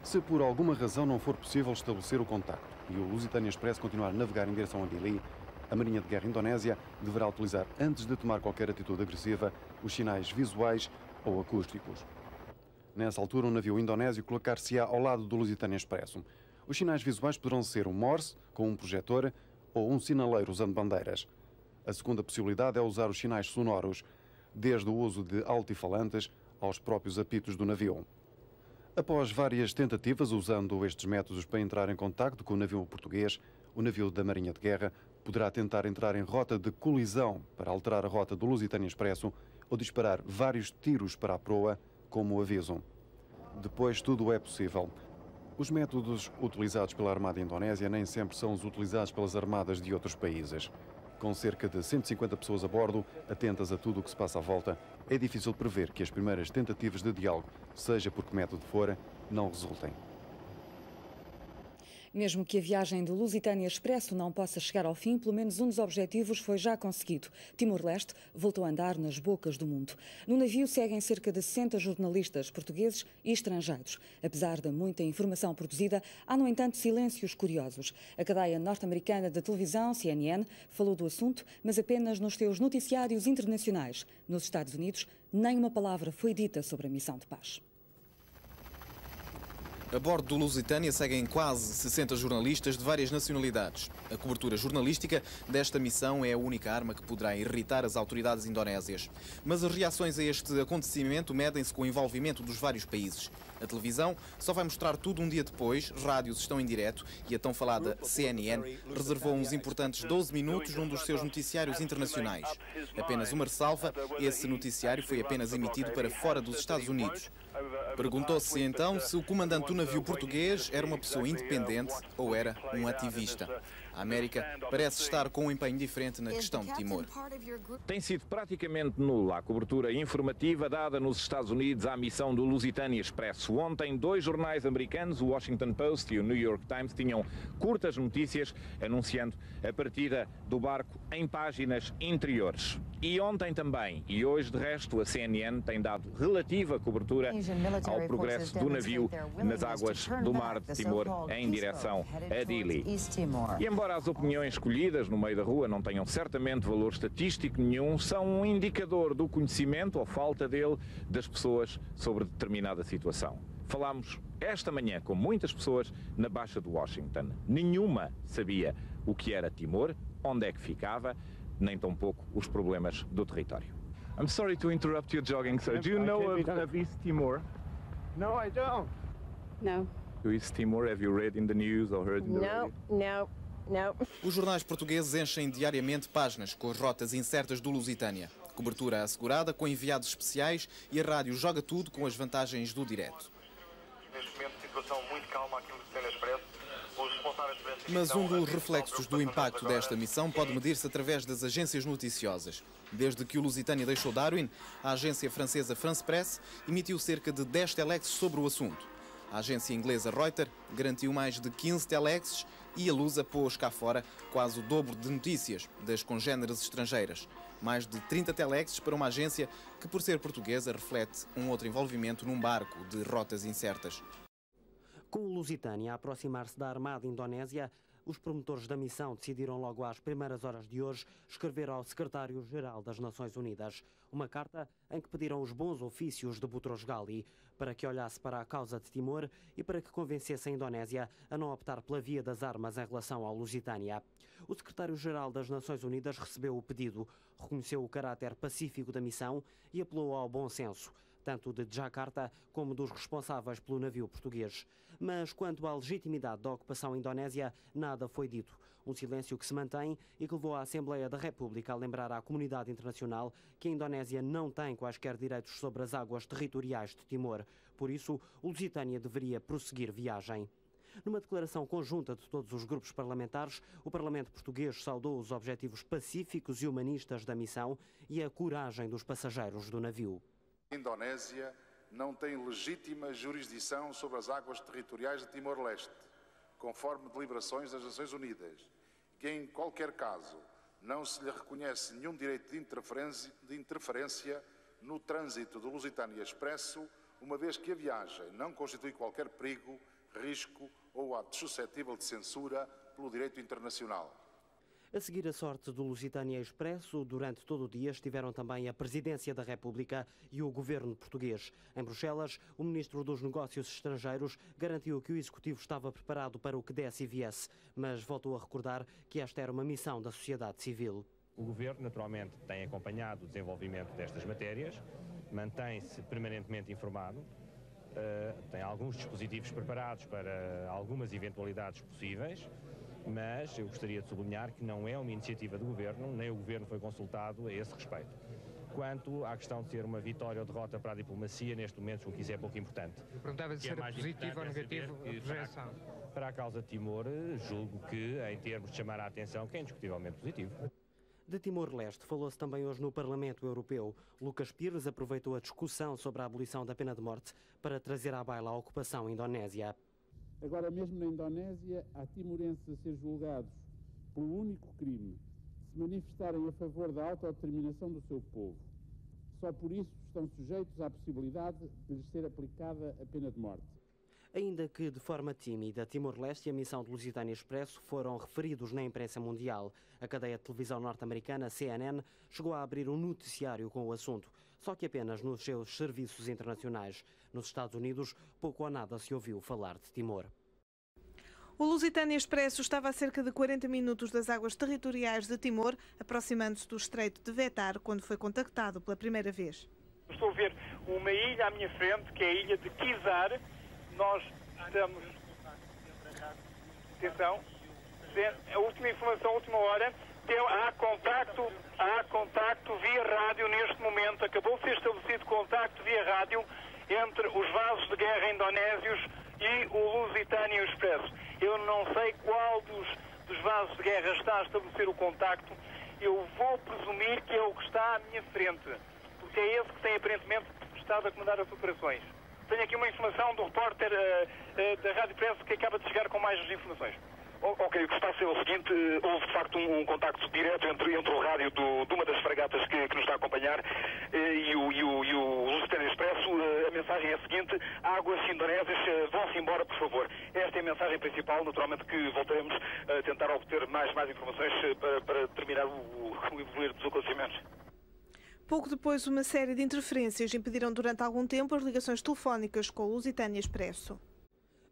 Se por alguma razão não for possível estabelecer o contacto e o Lusitânia Expresso continuar a navegar em direção a Dili, a Marinha de Guerra Indonésia deverá utilizar, antes de tomar qualquer atitude agressiva, os sinais visuais ou acústicos. Nessa altura, o navio indonésio colocar-se-á ao lado do Lusitânia Expresso. Os sinais visuais poderão ser um Morse, com um projetor, ou um sinaleiro usando bandeiras. A segunda possibilidade é usar os sinais sonoros, desde o uso de altifalantes aos próprios apitos do navio. Após várias tentativas usando estes métodos para entrar em contacto com o navio português, O navio da Marinha de Guerra poderá tentar entrar em rota de colisão para alterar a rota do Lusitânia Expresso ou disparar vários tiros para a proa, como avisam. Depois tudo é possível. Os métodos utilizados pela Armada Indonésia nem sempre são os utilizados pelas armadas de outros países. Com cerca de 150 pessoas a bordo, atentas a tudo o que se passa à volta, é difícil prever que as primeiras tentativas de diálogo, seja por que método for, não resultem. Mesmo que a viagem do Lusitânia Expresso não possa chegar ao fim, pelo menos um dos objetivos foi já conseguido. Timor-Leste voltou a andar nas bocas do mundo. No navio seguem cerca de 60 jornalistas portugueses e estrangeiros. Apesar da muita informação produzida, há, no entanto, silêncios curiosos. A cadeia norte-americana de televisão, CNN, falou do assunto, mas apenas nos seus noticiários internacionais. Nos Estados Unidos, nem uma palavra foi dita sobre a missão de paz. A bordo do Lusitânia seguem quase 60 jornalistas de várias nacionalidades. A cobertura jornalística desta missão é a única arma que poderá irritar as autoridades indonésias. Mas as reações a este acontecimento medem-se com o envolvimento dos vários países. A televisão só vai mostrar tudo um dia depois, rádios estão em direto e a tão falada CNN reservou uns importantes 12 minutos num dos seus noticiários internacionais. Apenas uma ressalva, esse noticiário foi apenas emitido para fora dos Estados Unidos. Perguntou-se então se o comandante do navio português era uma pessoa independente ou era um ativista. A América parece estar com um empenho diferente na questão de Timor. Tem sido praticamente nula a cobertura informativa dada nos Estados Unidos à missão do Lusitânia Expresso. Ontem, 2 jornais americanos, o Washington Post e o New York Times, tinham curtas notícias anunciando a partida do barco em páginas interiores. E ontem também, e hoje de resto, a CNN tem dado relativa cobertura ao progresso do navio nas águas do Mar de Timor em direção a Dili. E embora as opiniões escolhidas no meio da rua não tenham certamente valor estatístico nenhum, são um indicador do conhecimento ou falta dele das pessoas sobre determinada situação. Falámos esta manhã com muitas pessoas na Baixa de Washington. Nenhuma sabia o que era Timor, onde é que ficava, nem tampouco os problemas do território. I'm sorry to interrupt your jogging, sir. Do you know of East Timor? No, I don't. No. East Timor, have you read in the news or heard in the radio? No. Os jornais portugueses enchem diariamente páginas com as rotas incertas do Lusitânia. Cobertura assegurada com enviados especiais e a rádio joga tudo com as vantagens do direto. Neste momento, situação muito calma aqui no Lusitânia Expresso. Os responsáveis por esta Mas um dos reflexos do impacto desta missão pode medir-se através das agências noticiosas. Desde que o Lusitânia deixou Darwin, a agência francesa France Presse emitiu cerca de 10 telexes sobre o assunto. A agência inglesa Reuters garantiu mais de 15 telexes e a Lusa pôs cá fora quase o dobro de notícias das congêneres estrangeiras. Mais de 30 telexes para uma agência que, por ser portuguesa, reflete um outro envolvimento num barco de rotas incertas. Com o Lusitânia a aproximar-se da Armada Indonésia, os promotores da missão decidiram logo às primeiras horas de hoje escrever ao Secretário-Geral das Nações Unidas uma carta em que pediram os bons ofícios de Boutros Ghali para que olhasse para a causa de Timor e para que convencesse a Indonésia a não optar pela via das armas em relação ao Lusitânia. O Secretário-Geral das Nações Unidas recebeu o pedido, reconheceu o caráter pacífico da missão e apelou ao bom senso, tanto de Jakarta como dos responsáveis pelo navio português. Mas quanto à legitimidade da ocupação indonésia, nada foi dito. Um silêncio que se mantém e que levou a Assembleia da República a lembrar à comunidade internacional que a Indonésia não tem quaisquer direitos sobre as águas territoriais de Timor. Por isso, o Lusitânia deveria prosseguir viagem. Numa declaração conjunta de todos os grupos parlamentares, o Parlamento português saudou os objetivos pacíficos e humanistas da missão e a coragem dos passageiros do navio. A Indonésia não tem legítima jurisdição sobre as águas territoriais de Timor-Leste, conforme deliberações das Nações Unidas, que em qualquer caso não se lhe reconhece nenhum direito de interferência no trânsito do Lusitânia Expresso, uma vez que a viagem não constitui qualquer perigo, risco ou ato suscetível de censura pelo direito internacional. A seguir a sorte do Lusitânia Expresso, durante todo o dia estiveram também a Presidência da República e o Governo português. Em Bruxelas, o Ministro dos Negócios Estrangeiros garantiu que o Executivo estava preparado para o que desse e viesse, mas voltou a recordar que esta era uma missão da sociedade civil. O Governo, naturalmente, tem acompanhado o desenvolvimento destas matérias, mantém-se permanentemente informado, tem alguns dispositivos preparados para algumas eventualidades possíveis, Mas eu gostaria de sublinhar que não é uma iniciativa do Governo, nem o Governo foi consultado a esse respeito. Quanto à questão de ser uma vitória ou derrota para a diplomacia, neste momento, julgo que isso é pouco importante. Eu perguntava se era positivo ou negativo a projeção. Para a causa de Timor, julgo que, em termos de chamar a atenção, que é indiscutivelmente positivo. De Timor-Leste falou-se também hoje no Parlamento Europeu. Lucas Pires aproveitou a discussão sobre a abolição da pena de morte para trazer à baila a ocupação indonésia. Agora mesmo na Indonésia há timorenses a ser julgados pelo único crime de se manifestarem a favor da autodeterminação do seu povo. Só por isso estão sujeitos à possibilidade de lhes ser aplicada a pena de morte. Ainda que de forma tímida, Timor-Leste e a missão do Lusitânia Expresso foram referidos na imprensa mundial. A cadeia de televisão norte-americana CNN chegou a abrir um noticiário com o assunto, só que apenas nos seus serviços internacionais. Nos Estados Unidos, pouco ou nada se ouviu falar de Timor. O Lusitânia Expresso estava a cerca de 40 minutos das águas territoriais de Timor, aproximando-se do Estreito de Vetar, quando foi contactado pela primeira vez. Estou a ver uma ilha à minha frente, que é a ilha de Kizar. Nós estamos... Atenção. A última informação, a última hora, há contacto via rádio neste momento. Acabou de ser estabelecido contacto via rádio entre os vasos de guerra indonésios e o Lusitânia Expresso. Eu não sei qual dos vasos de guerra está a estabelecer o contacto. Eu vou presumir que é o que está à minha frente, porque é esse que tem aparentemente estado a comandar as operações. Tenho aqui uma informação do repórter da Rádio Press que acaba de chegar com mais informações. Ok, o que se passa é o seguinte, houve de facto um contacto direto entre o rádio de uma das fragatas que nos está a acompanhar e o Lusitânia Expresso. A mensagem é a seguinte: águas indonésias, vão-se embora, por favor. Esta é a mensagem principal, naturalmente que voltaremos a tentar obter mais informações para terminar o evoluir dos acontecimentos. Pouco depois, uma série de interferências impediram durante algum tempo as ligações telefónicas com o Lusitânia Expresso.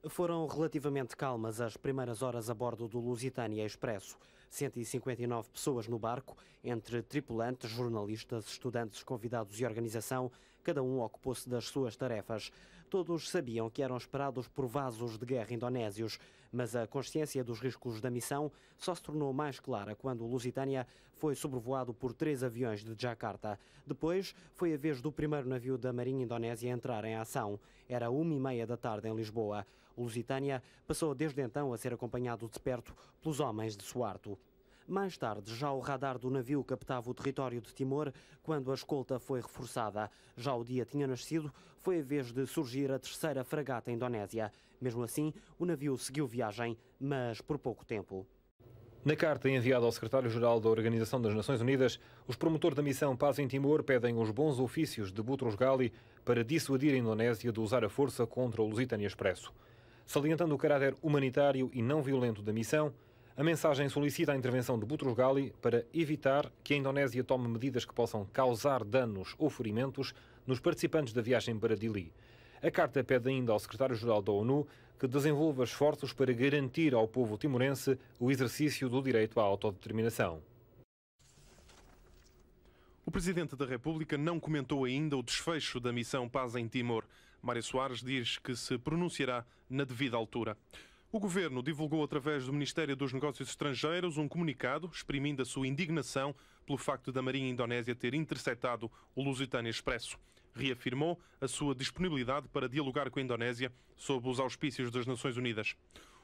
Foram relativamente calmas as primeiras horas a bordo do Lusitânia Expresso. 159 pessoas no barco, entre tripulantes, jornalistas, estudantes, convidados e organização, cada um ocupou-se das suas tarefas. Todos sabiam que eram esperados por vasos de guerra indonésios, mas a consciência dos riscos da missão só se tornou mais clara quando o Lusitânia foi sobrevoado por 3 aviões de Jakarta. Depois foi a vez do primeiro navio da Marinha Indonésia entrar em ação. Era 1h30 da tarde em Lisboa. O Lusitânia passou desde então a ser acompanhado de perto pelos homens de Suarto. Mais tarde, já o radar do navio captava o território de Timor quando a escolta foi reforçada. Já o dia tinha nascido, foi a vez de surgir a 3ª fragata indonésia. Mesmo assim, o navio seguiu viagem, mas por pouco tempo. Na carta enviada ao secretário-geral da Organização das Nações Unidas, os promotores da missão Paz em Timor pedem os bons ofícios de Boutros Ghali para dissuadir a Indonésia de usar a força contra o Lusitânia Expresso. Salientando o caráter humanitário e não violento da missão, a mensagem solicita a intervenção de Boutros Ghali para evitar que a Indonésia tome medidas que possam causar danos ou ferimentos nos participantes da viagem para Dili. A carta pede ainda ao secretário-geral da ONU que desenvolva esforços para garantir ao povo timorense o exercício do direito à autodeterminação. O Presidente da República não comentou ainda o desfecho da missão Paz em Timor. Mário Soares diz que se pronunciará na devida altura. O Governo divulgou através do Ministério dos Negócios Estrangeiros um comunicado exprimindo a sua indignação pelo facto da Marinha Indonésia ter interceptado o Lusitânia Expresso. Reafirmou a sua disponibilidade para dialogar com a Indonésia sob os auspícios das Nações Unidas.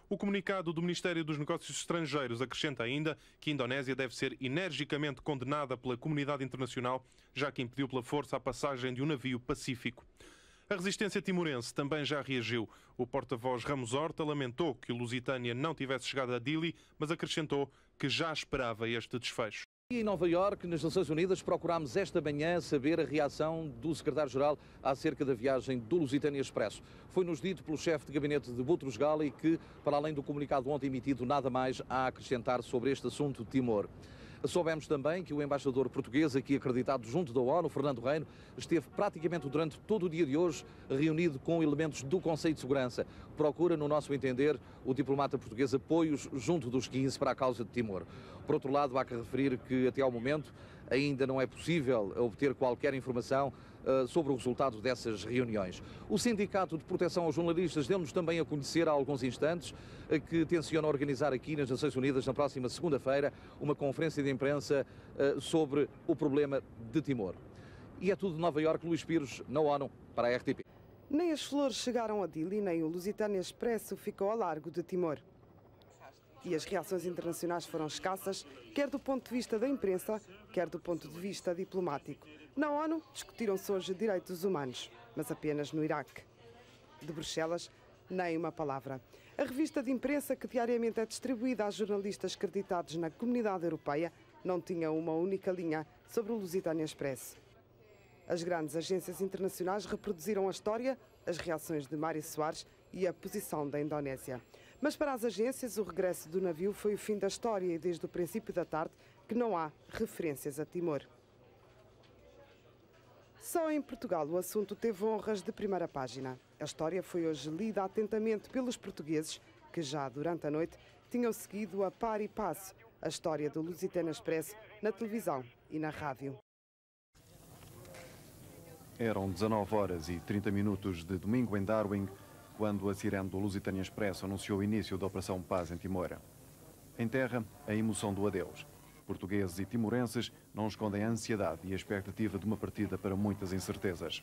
O comunicado do Ministério dos Negócios Estrangeiros acrescenta ainda que a Indonésia deve ser energicamente condenada pela comunidade internacional, já que impediu pela força a passagem de um navio pacífico. A resistência timorense também já reagiu. O porta-voz Ramos Horta lamentou que o Lusitânia não tivesse chegado a Dili, mas acrescentou que já esperava este desfecho. Em Nova Iorque, nas Nações Unidas, procurámos esta manhã saber a reação do secretário-geral acerca da viagem do Lusitânia Expresso. Foi-nos dito pelo chefe de gabinete de Boutros Ghali que, para além do comunicado ontem emitido, nada mais há a acrescentar sobre este assunto de Timor. Soubemos também que o embaixador português aqui acreditado junto da ONU, Fernando Reino, esteve praticamente durante todo o dia de hoje reunido com elementos do Conselho de Segurança. Procura, no nosso entender, o diplomata português apoios junto dos 15 para a causa de Timor. Por outro lado, há que referir que até ao momento ainda não é possível obter qualquer informação sobre o resultado dessas reuniões. O Sindicato de Proteção aos Jornalistas deu-nos também a conhecer há alguns instantes que tenciona organizar aqui nas Nações Unidas, na próxima segunda-feira, uma conferência de imprensa sobre o problema de Timor. E é tudo de Nova Iorque, Luís Pires, na ONU, para a RTP. Nem as flores chegaram a Dili, nem o Lusitânia Expresso ficou ao largo de Timor. E as reações internacionais foram escassas, quer do ponto de vista da imprensa, quer do ponto de vista diplomático. Na ONU, discutiram-se hoje direitos humanos, mas apenas no Iraque. De Bruxelas, nem uma palavra. A revista de imprensa, que diariamente é distribuída a jornalistas acreditados na comunidade europeia, não tinha uma única linha sobre o Lusitânia Expresso. As grandes agências internacionais reproduziram a história, as reações de Mário Soares e a posição da Indonésia. Mas para as agências, o regresso do navio foi o fim da história e desde o princípio da tarde que não há referências a Timor. Só em Portugal o assunto teve honras de primeira página. A história foi hoje lida atentamente pelos portugueses, que já durante a noite tinham seguido a par e passo a história do Lusitânia Expresso na televisão e na rádio. Eram 19 horas e 30 minutos de domingo em Darwin, quando a sirene do Lusitânia Expresso anunciou o início da Operação Paz em Timor. Em terra, a emoção do adeus. Portugueses e timorenses não escondem a ansiedade e a expectativa de uma partida para muitas incertezas.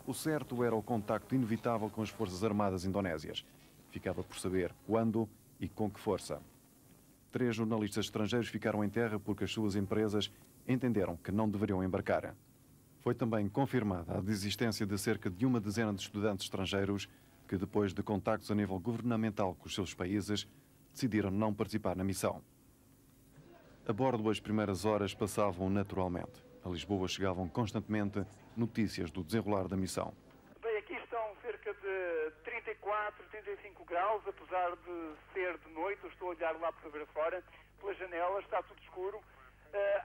O certo era o contacto inevitável com as Forças Armadas indonésias. Ficava por saber quando e com que força. 3 jornalistas estrangeiros ficaram em terra porque as suas empresas entenderam que não deveriam embarcar. Foi também confirmada a desistência de cerca de uma dezena de estudantes estrangeiros que, depois de contactos a nível governamental com os seus países, decidiram não participar na missão. A bordo, as primeiras horas passavam naturalmente. A Lisboa chegavam constantemente notícias do desenrolar da missão. Bem, aqui estão cerca de 34, 35 graus, apesar de ser de noite. Eu estou a olhar lá para fora, pela janela, está tudo escuro.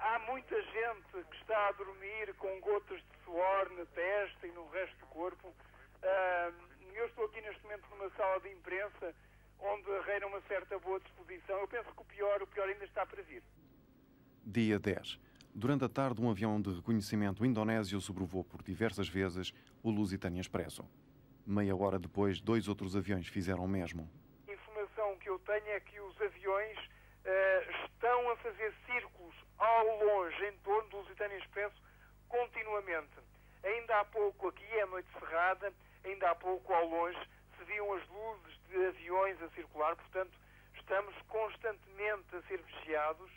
Há muita gente que está a dormir com gotas de suor na testa e no resto do corpo. Eu estou aqui neste momento numa sala de imprensa onde reina uma certa boa disposição. Eu penso que o pior ainda está para vir. Dia 10. Durante a tarde, um avião de reconhecimento indonésio sobrevoou por diversas vezes o Lusitânia Expresso. Meia hora depois, 2 outros aviões fizeram o mesmo. A informação que eu tenho é que os aviões estão a fazer círculos ao longe, em torno do Lusitânia Expresso, continuamente. Ainda há pouco, aqui é noite cerrada, ainda há pouco ao longe se viam as luzes de aviões a circular, portanto estamos constantemente a ser vigiados.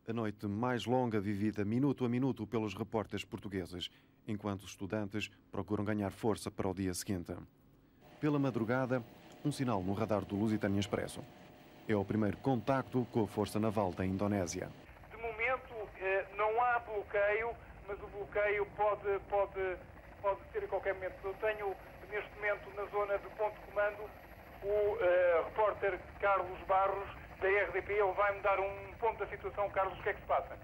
A noite mais longa vivida minuto a minuto pelos repórteres portugueses, enquanto os estudantes procuram ganhar força para o dia seguinte. Pela madrugada, um sinal no radar do Lusitânia Expresso. É o primeiro contacto com a Força Naval da Indonésia. De momento não há bloqueio, mas o bloqueio pode ser a qualquer momento. Eu tenho neste momento na zona de ponto de comando o repórter Carlos Barros da RDP. Ele vai-me dar um ponto da situação. Carlos, o que é que se passa?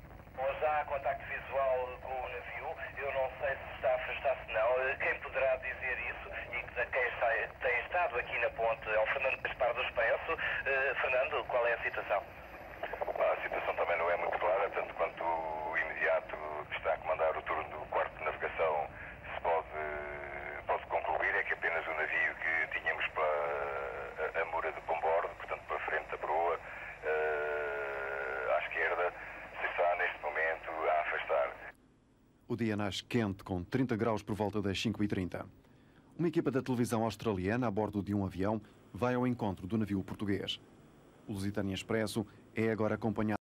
Já há contacto visual com o navio. Eu não sei se está a afastar, se não. Quem poderá dizer isso e quem tem estado aqui na ponte é o Fernando Gaspar do Expresso. Fernando, qual é a situação? A situação também não é muito clara, tanto quanto o imediato que está a comandar o turno do quarto de navegação se pode concluir, é que apenas o navio que tínhamos para a Moura de Pombordo, portanto para frente da proa, à esquerda, se está neste momento a afastar. O dia nasce quente, com 30 graus por volta das 5h30. Uma equipa da televisão australiana, a bordo de um avião, vai ao encontro do navio português. O Lusitânia Expresso é agora acompanhado.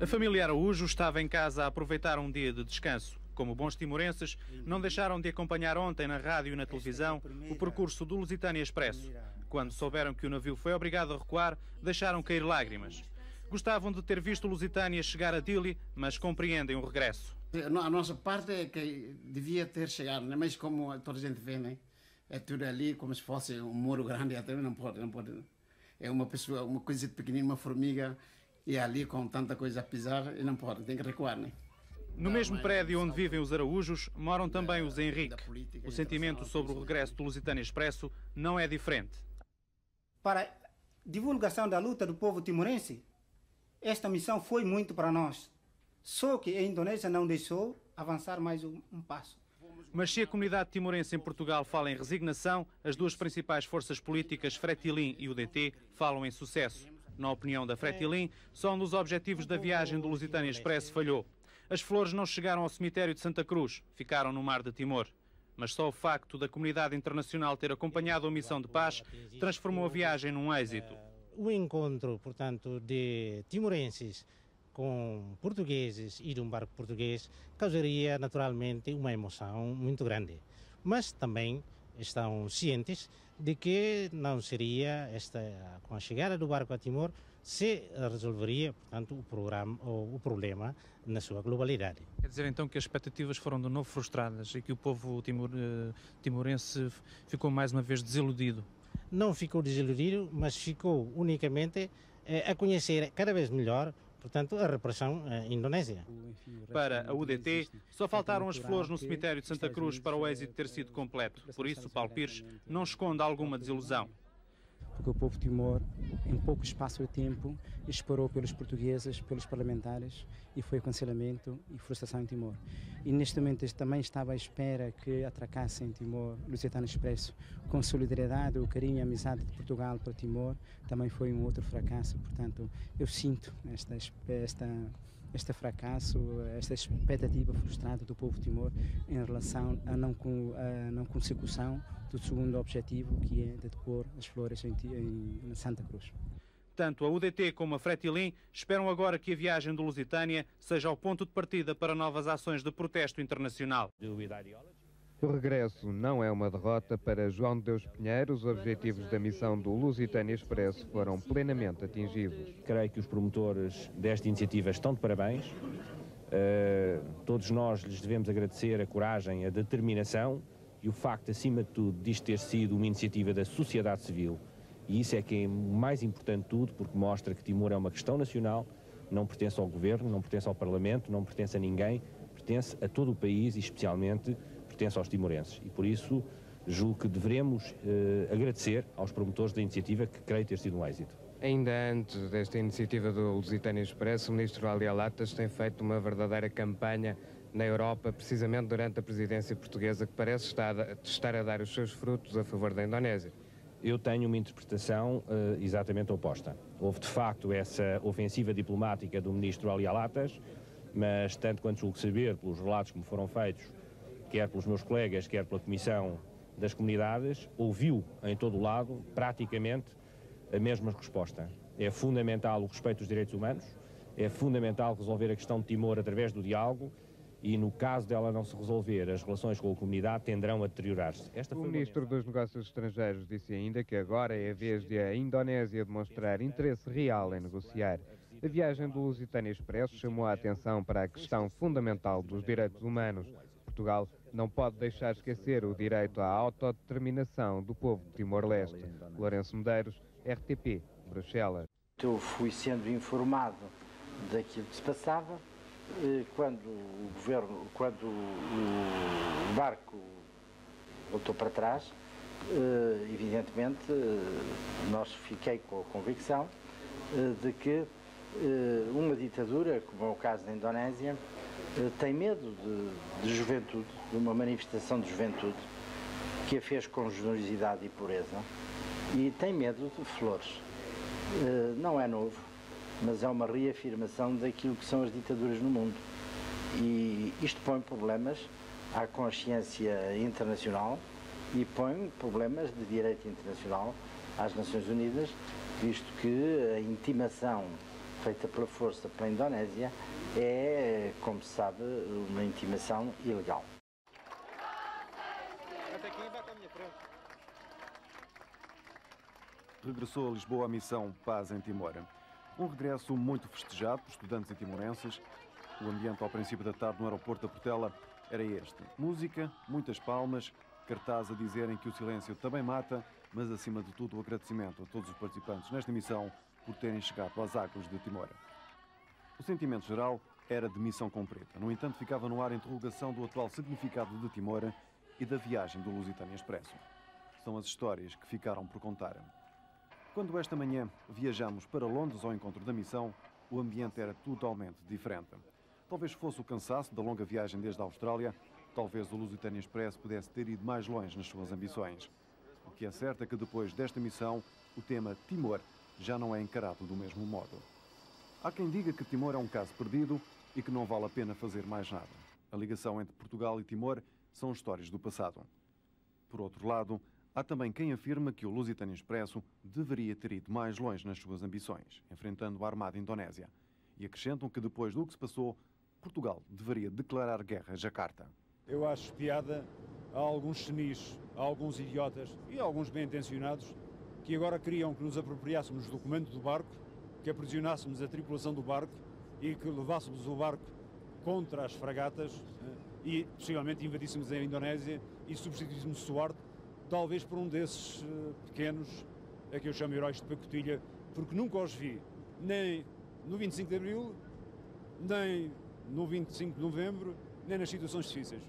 A família Araújo estava em casa a aproveitar um dia de descanso. Como bons timorenses, não deixaram de acompanhar ontem na rádio e na televisão o percurso do Lusitânia Expresso. Quando souberam que o navio foi obrigado a recuar, deixaram cair lágrimas. Gostavam de ter visto o Lusitânia chegar a Dili, mas compreendem o regresso. A nossa parte é que devia ter chegado, né? Mas como toda a gente vê, né? É tudo ali como se fosse um muro grande, até não pode. É uma pessoa, uma coisa pequenina, uma formiga, e ali com tanta coisa a pisar, e não pode, tem que recuar, né? No mesmo prédio onde vivem os Araújos, moram também os Henrique. O sentimento sobre o regresso do Lusitânia Expresso não é diferente. Para divulgação da luta do povo timorense, esta missão foi muito para nós. Só que a Indonésia não deixou avançar mais um passo. Mas se a comunidade timorense em Portugal fala em resignação, as duas principais forças políticas, Fretilin e UDT, falam em sucesso. Na opinião da Fretilin, só um dos objetivos da viagem do Lusitânia Expresso falhou. As flores não chegaram ao cemitério de Santa Cruz, ficaram no Mar de Timor. Mas só o facto da comunidade internacional ter acompanhado a missão de paz transformou a viagem num êxito. O encontro, portanto, de timorenses com portugueses e de um barco português causaria naturalmente uma emoção muito grande. Mas também estão cientes de que não seria com a chegada do barco a Timor se resolveria, portanto, o problema na sua globalidade. Quer dizer então que as expectativas foram de novo frustradas e que o povo timorense ficou mais uma vez desiludido? Não ficou desiludido, mas ficou unicamente a conhecer cada vez melhor, portanto, a repressão indonésia. Para a UDT, só faltaram as flores no cemitério de Santa Cruz para o êxito ter sido completo. Por isso, Paulo Pires não esconde alguma desilusão. Porque o povo de Timor, em pouco espaço de tempo, esperou pelos portugueses, pelos parlamentares, e foi cancelamento e frustração em Timor. E neste momento também estava à espera que atracasse em Timor o Lusitânia Expresso, com solidariedade, o carinho e a amizade de Portugal para Timor, também foi um outro fracasso. Portanto, eu sinto este fracasso, esta expectativa frustrada do povo de Timor em relação à não consecução do segundo objetivo, que é de pôr as flores em Santa Cruz. Tanto a UDT como a Fretilin esperam agora que a viagem do Lusitânia seja o ponto de partida para novas ações de protesto internacional. O regresso não é uma derrota para João de Deus Pinheiro. Os objetivos da missão do Lusitânia Expresso foram plenamente atingidos. Creio que os promotores desta iniciativa estão de parabéns. Todos nós lhes devemos agradecer a coragem, a determinação e o facto, acima de tudo, disto ter sido uma iniciativa da sociedade civil. E isso é que é mais importante de tudo, porque mostra que Timor é uma questão nacional, não pertence ao governo, não pertence ao Parlamento, não pertence a ninguém, pertence a todo o país e especialmente pertence aos timorenses. E por isso julgo que devemos agradecer aos promotores da iniciativa, que creio ter sido um êxito. Ainda antes desta iniciativa do Lusitânia Expresso, o ministro Ali Alatas tem feito uma verdadeira campanha na Europa, precisamente durante a presidência portuguesa, que parece estar a dar os seus frutos a favor da Indonésia. Eu tenho uma interpretação exatamente oposta. Houve, de facto, essa ofensiva diplomática do ministro Ali Alatas, mas, tanto quanto julgo saber, pelos relatos que me foram feitos, quer pelos meus colegas, quer pela Comissão das Comunidades, ouviu em todo o lado, praticamente, a mesma resposta. É fundamental o respeito dos direitos humanos, é fundamental resolver a questão de Timor através do diálogo, e no caso dela não se resolver, as relações com a comunidade tenderão a deteriorar-se. O ministro dos Negócios Estrangeiros disse ainda que agora é a vez de a Indonésia demonstrar interesse real em negociar. A viagem do Lusitânia Expresso chamou a atenção para a questão fundamental dos direitos humanos. Portugal não pode deixar esquecer o direito à autodeterminação do povo de Timor-Leste. Lourenço Medeiros, RTP, Bruxelas. Eu fui sendo informado daquilo que se passava. Quando o barco voltou para trás, evidentemente fiquei com a convicção de que uma ditadura, como é o caso da Indonésia, tem medo de juventude, de uma manifestação de juventude que a fez com generosidade e pureza, e tem medo de flores. Não é novo, mas é uma reafirmação daquilo que são as ditaduras no mundo. E isto põe problemas à consciência internacional e põe problemas de direito internacional às Nações Unidas, visto que a intimação feita pela força pela Indonésia é, como se sabe, uma intimação ilegal. Regressou a Lisboa a missão Paz em Timor. Um regresso muito festejado por estudantes e timorenses. O ambiente ao princípio da tarde no aeroporto da Portela era este. Música, muitas palmas, cartazes a dizerem que o silêncio também mata, mas acima de tudo o agradecimento a todos os participantes nesta missão por terem chegado às águas de Timor. O sentimento geral era de missão cumprida. No entanto, ficava no ar a interrogação do atual significado de Timor e da viagem do Lusitânia Expresso. São as histórias que ficaram por contar. Quando esta manhã viajamos para Londres ao encontro da missão, o ambiente era totalmente diferente. Talvez fosse o cansaço da longa viagem desde a Austrália, talvez o Lusitânia Express pudesse ter ido mais longe nas suas ambições. O que é certo é que depois desta missão, o tema Timor já não é encarado do mesmo modo. Há quem diga que Timor é um caso perdido e que não vale a pena fazer mais nada. A ligação entre Portugal e Timor são histórias do passado. Por outro lado, há também quem afirma que o Lusitânia Expresso deveria ter ido mais longe nas suas ambições, enfrentando a Armada Indonésia. E acrescentam que depois do que se passou, Portugal deveria declarar guerra a Jacarta. Eu acho piada a alguns senis, a alguns idiotas e a alguns bem-intencionados que agora queriam que nos apropriássemos do comando do barco, que aprisionássemos a tripulação do barco e que levássemos o barco contra as fragatas e possivelmente invadíssemos a Indonésia e substituíssemos Suarte, talvez por um desses pequenos, a que eu chamo heróis de pacotilha, porque nunca os vi, nem no 25 de Abril, nem no 25 de Novembro, nem nas situações difíceis.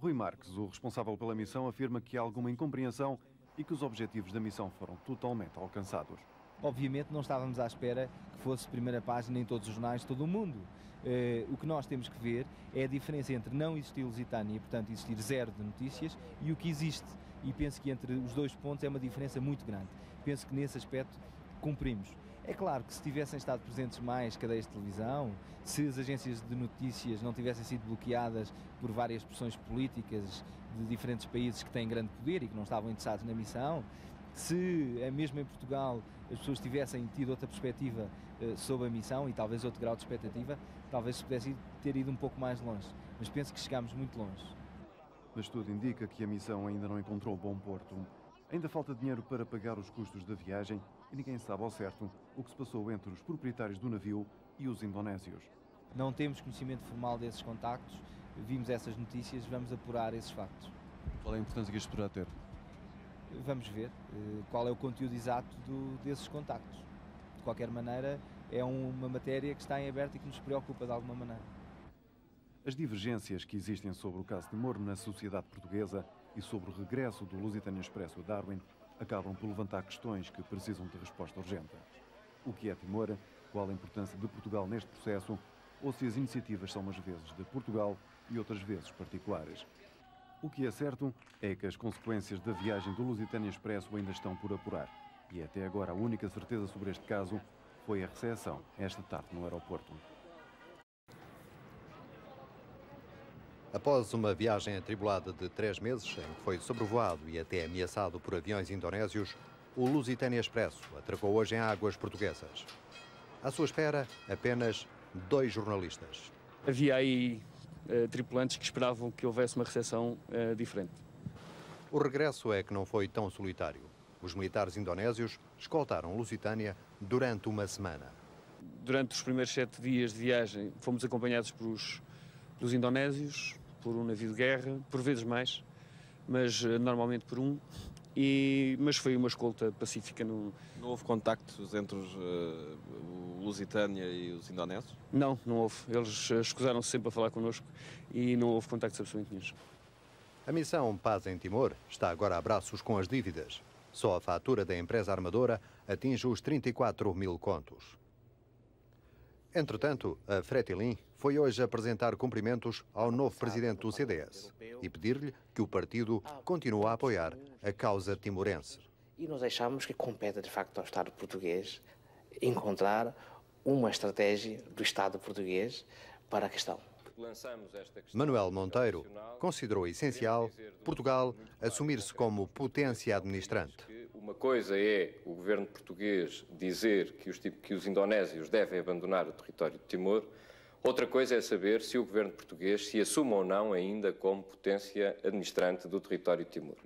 Rui Marques, o responsável pela missão, afirma que há alguma incompreensão e que os objetivos da missão foram totalmente alcançados. Obviamente não estávamos à espera que fosse primeira página em todos os jornais de todo o mundo. O que nós temos que ver é a diferença entre não existir Lusitânia e, portanto, existir zero de notícias e o que existe. E penso que entre os dois pontos é uma diferença muito grande. Penso que nesse aspecto cumprimos. É claro que se tivessem estado presentes mais cadeias de televisão, se as agências de notícias não tivessem sido bloqueadas por várias pressões políticas de diferentes países que têm grande poder e que não estavam interessados na missão, se mesmo em Portugal as pessoas tivessem tido outra perspectiva sobre a missão e talvez outro grau de expectativa, talvez se pudesse ter ido um pouco mais longe. Mas penso que chegámos muito longe. Mas tudo indica que a missão ainda não encontrou bom porto. Ainda falta dinheiro para pagar os custos da viagem e ninguém sabe ao certo o que se passou entre os proprietários do navio e os indonésios. Não temos conhecimento formal desses contactos, vimos essas notícias, vamos apurar esses factos. Qual é a importância que isto poderá ter? Vamos ver qual é o conteúdo exato desses contactos. De qualquer maneira, é uma matéria que está em aberto e que nos preocupa de alguma maneira. As divergências que existem sobre o caso Timor na sociedade portuguesa e sobre o regresso do Lusitânia Expresso a Darwin acabam por levantar questões que precisam de resposta urgente. O que é Timor? Qual a importância de Portugal neste processo? Ou se as iniciativas são umas vezes de Portugal e outras vezes particulares? O que é certo é que as consequências da viagem do Lusitânia Expresso ainda estão por apurar. E até agora a única certeza sobre este caso foi a recepção esta tarde no aeroporto. Após uma viagem atribulada de 3 meses, em que foi sobrevoado e até ameaçado por aviões indonésios, o Lusitânia Expresso atracou hoje em águas portuguesas. À sua espera, apenas 2 jornalistas. Havia aí tripulantes que esperavam que houvesse uma recepção diferente. O regresso é que não foi tão solitário. Os militares indonésios escoltaram Lusitânia durante uma semana. Durante os primeiros 7 dias de viagem fomos acompanhados pelos indonésios, por um navio de guerra, por vezes mais, mas normalmente por um, mas foi uma escolta pacífica. Não houve contactos entre o Lusitânia e os indonésios? Não houve. Eles escusaram-se sempre a falar connosco e não houve contactos absolutamente nenhum. A missão Paz em Timor está agora a braços com as dívidas. Só a fatura da empresa armadora atinge os 34 mil contos. Entretanto, a Fretilin foi hoje apresentar cumprimentos ao novo presidente do CDS e pedir-lhe que o partido continue a apoiar a causa timorense. E nós achamos que compete, de facto, ao Estado português encontrar uma estratégia do Estado português para a questão. Manuel Monteiro considerou essencial Portugal assumir-se como potência administrante. Uma coisa é o governo português dizer que os indonésios devem abandonar o território de Timor, outra coisa é saber se o governo português se assume ou não ainda como potência administrante do território de Timor.